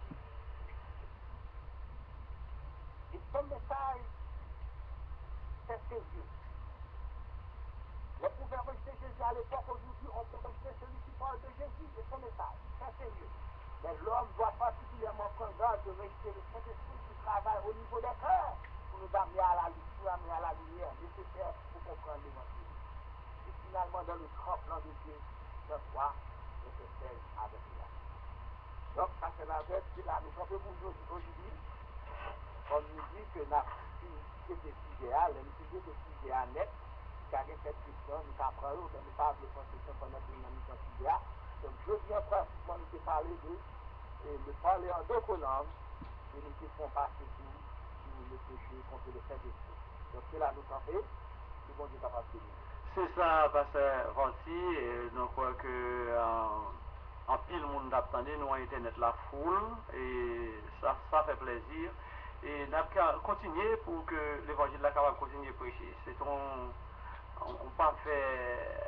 Et son message, c'est sérieux. On pouvait rejeter Jésus à l'époque, aujourd'hui, on peut rejeter celui qui parle de Jésus et son message. C'est sérieux. Mais l'homme doit particulièrement prendre garde de rejeter le Saint-Esprit qui travaille au niveau des cœurs pour nous amener à la lutte, pour amener à la lumière nécessaire pour comprendre l'Évangile. Et finalement, dans le grand plan de Dieu, de foi, de se faire avec lui. Donc, ça c'est la vertu qui là, nous sommes pour nous aujourd'hui. On nous dit que nous avons été sujet à, nous sommes sujet à net. Car cette question, nous apprenons, nous parlons de construction pendant que nous sommes sujet à. Donc, je viens pratiquement nous parler de parler en d'autres langues et nous ne font pas surtout sur le péché contre le Saint-Esprit. Donc, cela nous en fait, tout le monde est capable de nous. C'est ça, Pasteur Rossi, et nous croyons que en pile monde d'attendre nous internet la foule et ça fait plaisir et nous allons continuer pour que l'évangile la capable continuer à prêcher. C'est on pas fait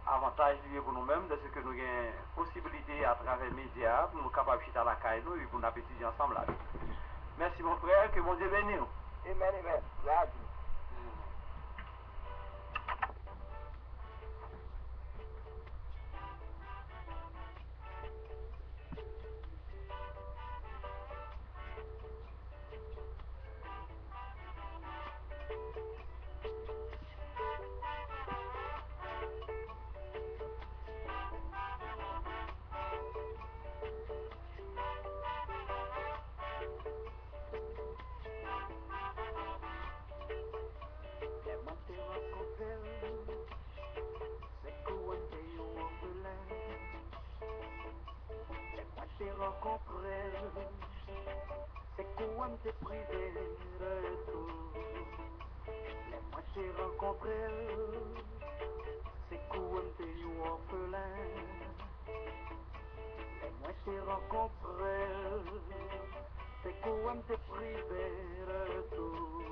avantage lié pour nous-mêmes de ce que nous avons possibilité à travers les médias pour nous capables de chiter la caille nous et pour nous étudier ensemble là. Merci mon frère, que mon Dieu bénisse. Amen, amen. Yeah. C'est quoi me privé de tout. Laisse-moi te rencontrer. C'est quoi me orphelin. Laisse-moi te rencontrer. C'est quoi me privé de tout.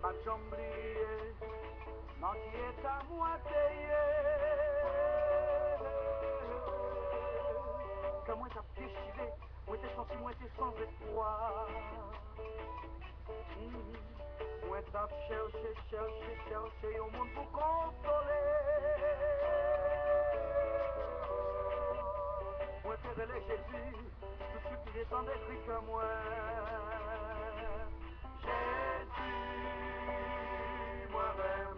Ma jambe liée, non qui est à moi que moi t'as déchiré, moi t'es senti, moi t'es sans espoir. Moi t'as cherché au monde pour consoler. Moi t'es relais Jésus, tout ce qui descendait crie que moi. Jésus, moi-même.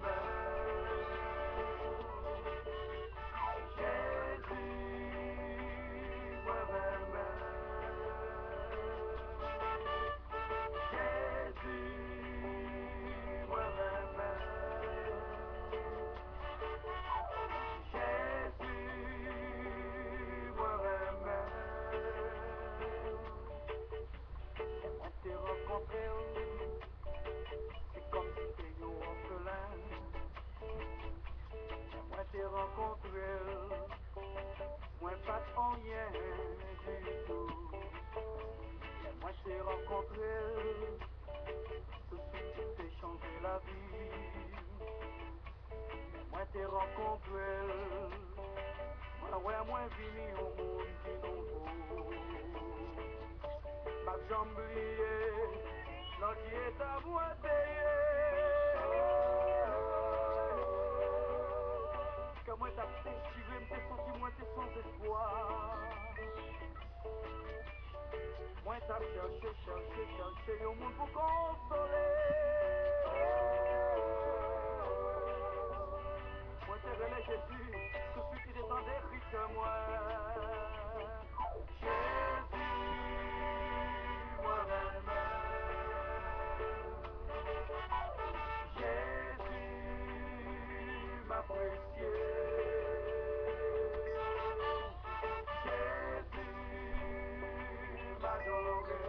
C'est comme si t'es orphelin. Moi t'ai rencontré, moi pas rien du tout. Moi t'ai rencontré, ceci qui t'ai changé la vie. Moi t'ai rencontré, moi vini au monde qui nouveau. Ma jambe liée, non qui est à moi que moi t'as déchiré, m't'ai senti, moi t'es sans espoir. Moi t'as cherché au monde pour consoler. Moi t'es relais Jésus, celui qui descendait riche que moi. Jésus, moi-même. Jésus, ma précieux. Jésus, m'adorer.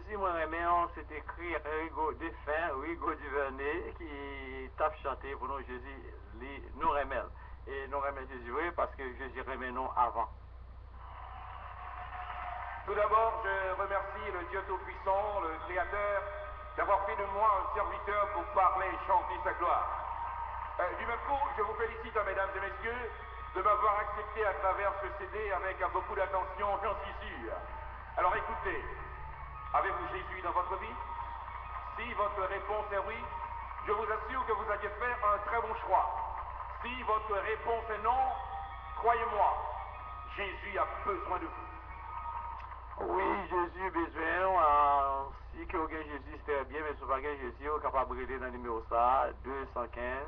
Jésus, moi, c'est écrit Rigaud défunt, Rigaud Duvernay, qui tape chanter pour nous, Jésus, nous remet. Et nous remet Jésus, oui, parce que Jésus remet nous avant. Tout d'abord, je remercie le Dieu Tout-Puissant, le Créateur, d'avoir fait de moi un serviteur pour parler et chanter sa gloire. Du même coup, je vous félicite, mesdames et messieurs, de m'avoir accepté à travers ce CD avec beaucoup d'attention, j'en suis sûr. Alors écoutez, avez-vous Jésus dans votre vie? Si votre réponse est oui, je vous assure que vous allez faire un très bon choix. Si votre réponse est non, croyez-moi, Jésus a besoin de vous. Oui, Jésus besoin, si que aucun Jésus c'était bien, mais si pas Jésus, on est capable de regarder dans le numéro ça, 215.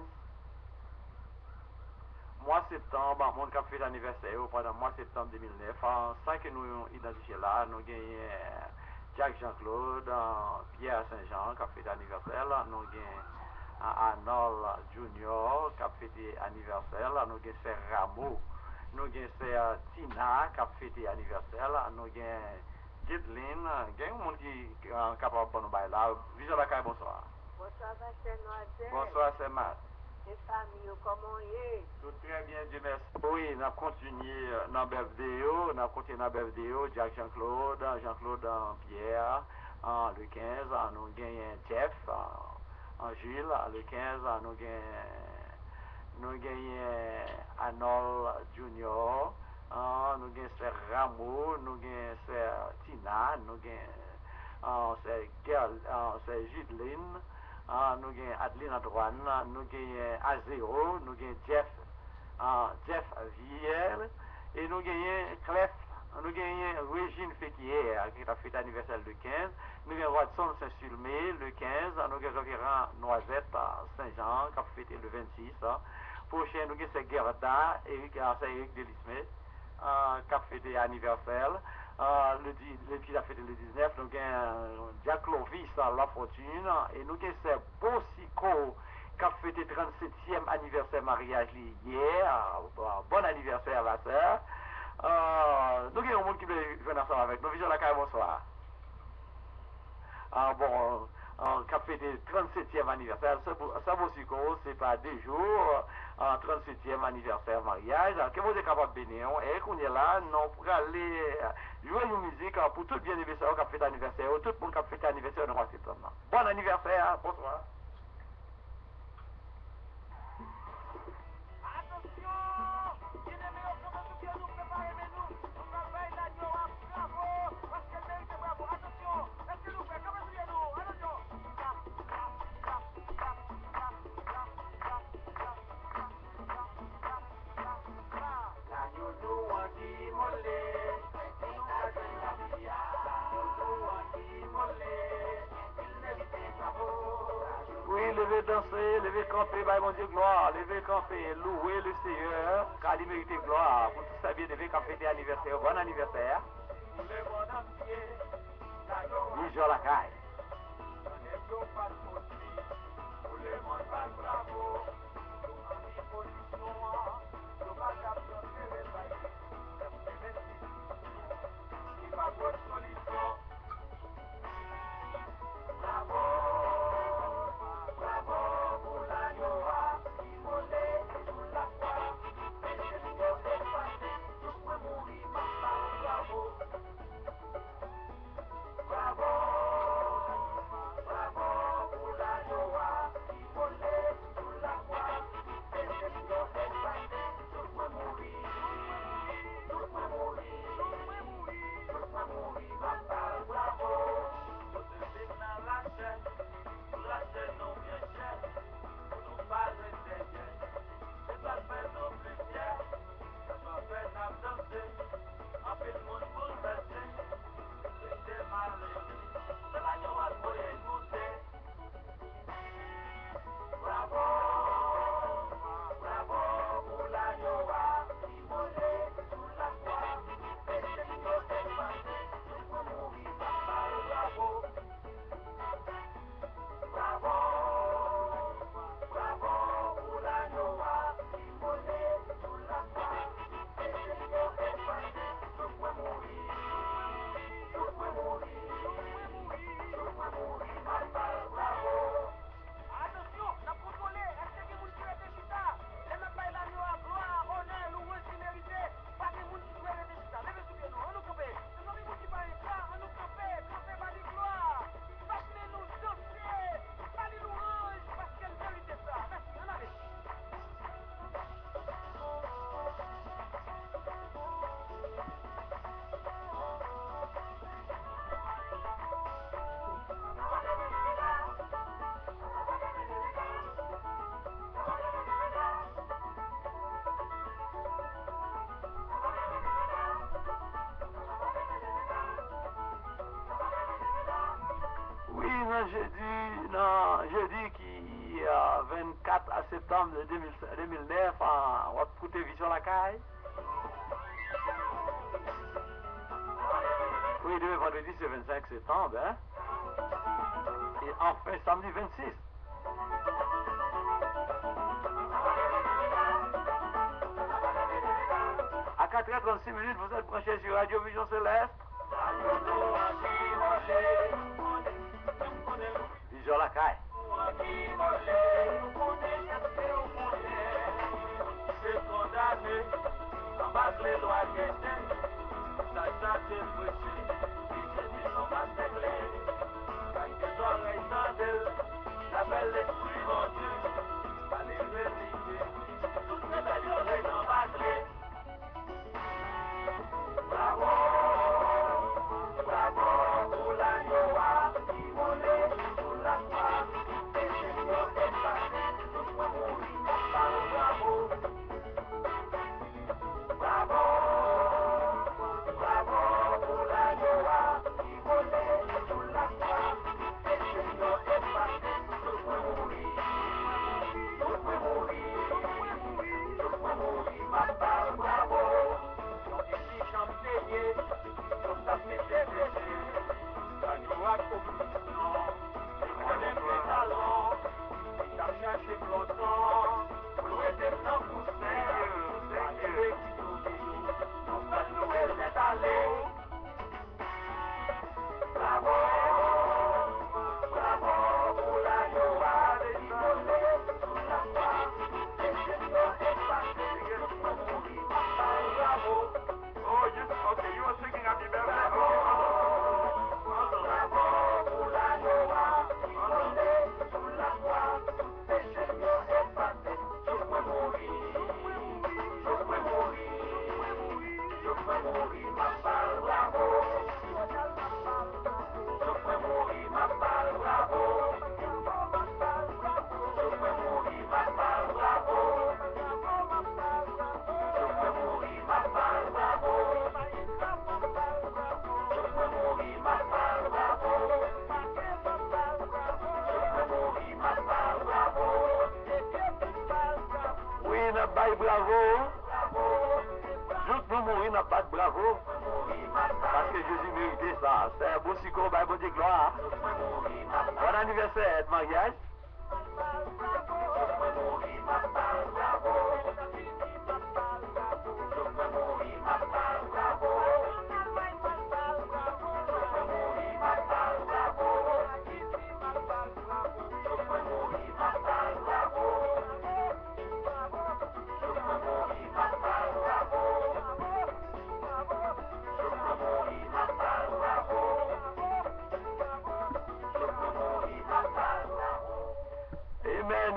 Mois septembre, mon cap fait l'anniversaire pendant mois septembre 2009. Ça que nous identifions là, nous gagnons Jacques Jean-Claude, Pierre Saint-Jean qui a fait l'anniversaire, nous gagnons Arnold Junior qui a fait l'anniversaire, nous gagnons Serre Rameau, nous gagnons Tina qui a fait l'anniversaire, nous gagnons Gideline, il y a un monde qui est capable de nous bailler là. Vision la caille, bonsoir. Bonsoir, Pasteur Noisette. Bonsoir, c'est Matt. Les familles, comment y est? Tout très bien, Dieu merci. Oui, on a continué dans la vidéo, on a continué dans la vidéo, Jacques Jean-Claude, Jean-Claude Pierre, le 15, nous gagnons Jeff, Gilles, le 15, nous gagnons Arnold Junior, nous gagnons Sir Rameau, nous gagnons Sir Tina, nous gagnons Sir Gideline, nous avons Adeline Antoine, nous avons Azéro, nous avons Jeff Viel, et nous avons Clef, nous avons Régine Féquier, qui a fait l'anniversaire le 15, nous avons Watson Saint-Sulmé le 15, nous avons Reverend Noisette Saint-Jean, qui a fêté le 26. Prochain, nous avons Gerda, Eric Delismé, qui a fêté l'anniversaire. Le a fêté le 19, nous avons Jack Clovis, La Fortune, et nous avons Bossico qui a fêté le 37e anniversaire mariage hier. Bon anniversaire, la sœur. Nous avons un monde qui veut venir ensemble avec nous. Vision la caille, bonsoir. Qui a fêté le 37e anniversaire. Ça, Bossico, c'est pas 2 jours. 37e anniversaire mariage, que vous êtes capable de bénir, et qu'on est là, non, pour aller jouer une musique pour tout bien anniversaire qui a fait anniversaire, tout le monde qui a fait anniversaire dans le mois de septembre. Bon anniversaire, bonsoir. Oui, levez danser, levez camper, bah mon Dieu, gloire, levez camper, louer le Seigneur, car il mérite gloire. Pour tout ça, bien, levez camper des anniversaires, bon anniversaire. Vision la caille. jeudi qui 24 septembre 2009 en Haute Côte Vision la caille. Oui, demain vendredi c'est 25 septembre, hein? Et enfin samedi 26. À 4h36, vous êtes branchés sur Radio Vision Céleste. Vision la caille. La belle esprit mon Dieu, pas les réaliser, toutes les belles oreilles n'en battent. Bravo, bravo pour la Noah, qui volait pour la femme, et Seigneur est passé, tout le monde parle bravo. Bravo, bravo pour la Noah, qui volait pour la femme, et Seigneur est passé, tout le monde mourir, ma parle bravo. Ici j'en payé, comme ça fait des blessés, ça nous a compris, non, je connais mes talents, et t'as cherché longtemps, pour aider sans pousser, c'est Dieu qui nous dit, nous sommes nous est allé. Bravo, bravo pour la Noah, les volets sous la foi, et Seigneur est passé, bravo. Oh, yes, okay, you were singing happy birthday. Bravo, bravo pour la Noah, qui volait sous la foi, et Seigneur est passé, je peux mourir, je peux mourir, je peux mourir, ma balle, bravo. Je peux mourir, ma balle, bravo. Je peux mourir, ma balle, bravo. Je peux mourir, ma balle, bravo. Je peux mourir, ma balle, bravo. Je peux mourir, ma balle, bravo. Oui, n'a pas bravo. Juste nous mourir, n'a pas de bravo. Parce que Jésus méritait ça. C'est un beau psycho, bah, bon Dieu, gloire. Bon anniversaire, mariage. Amen.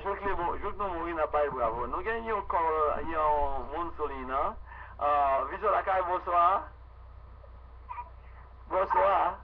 Je que nous mourir n'a pas bravo. Nous gagnons encore un monde solide. Vision la caille, bonsoir. Bonsoir.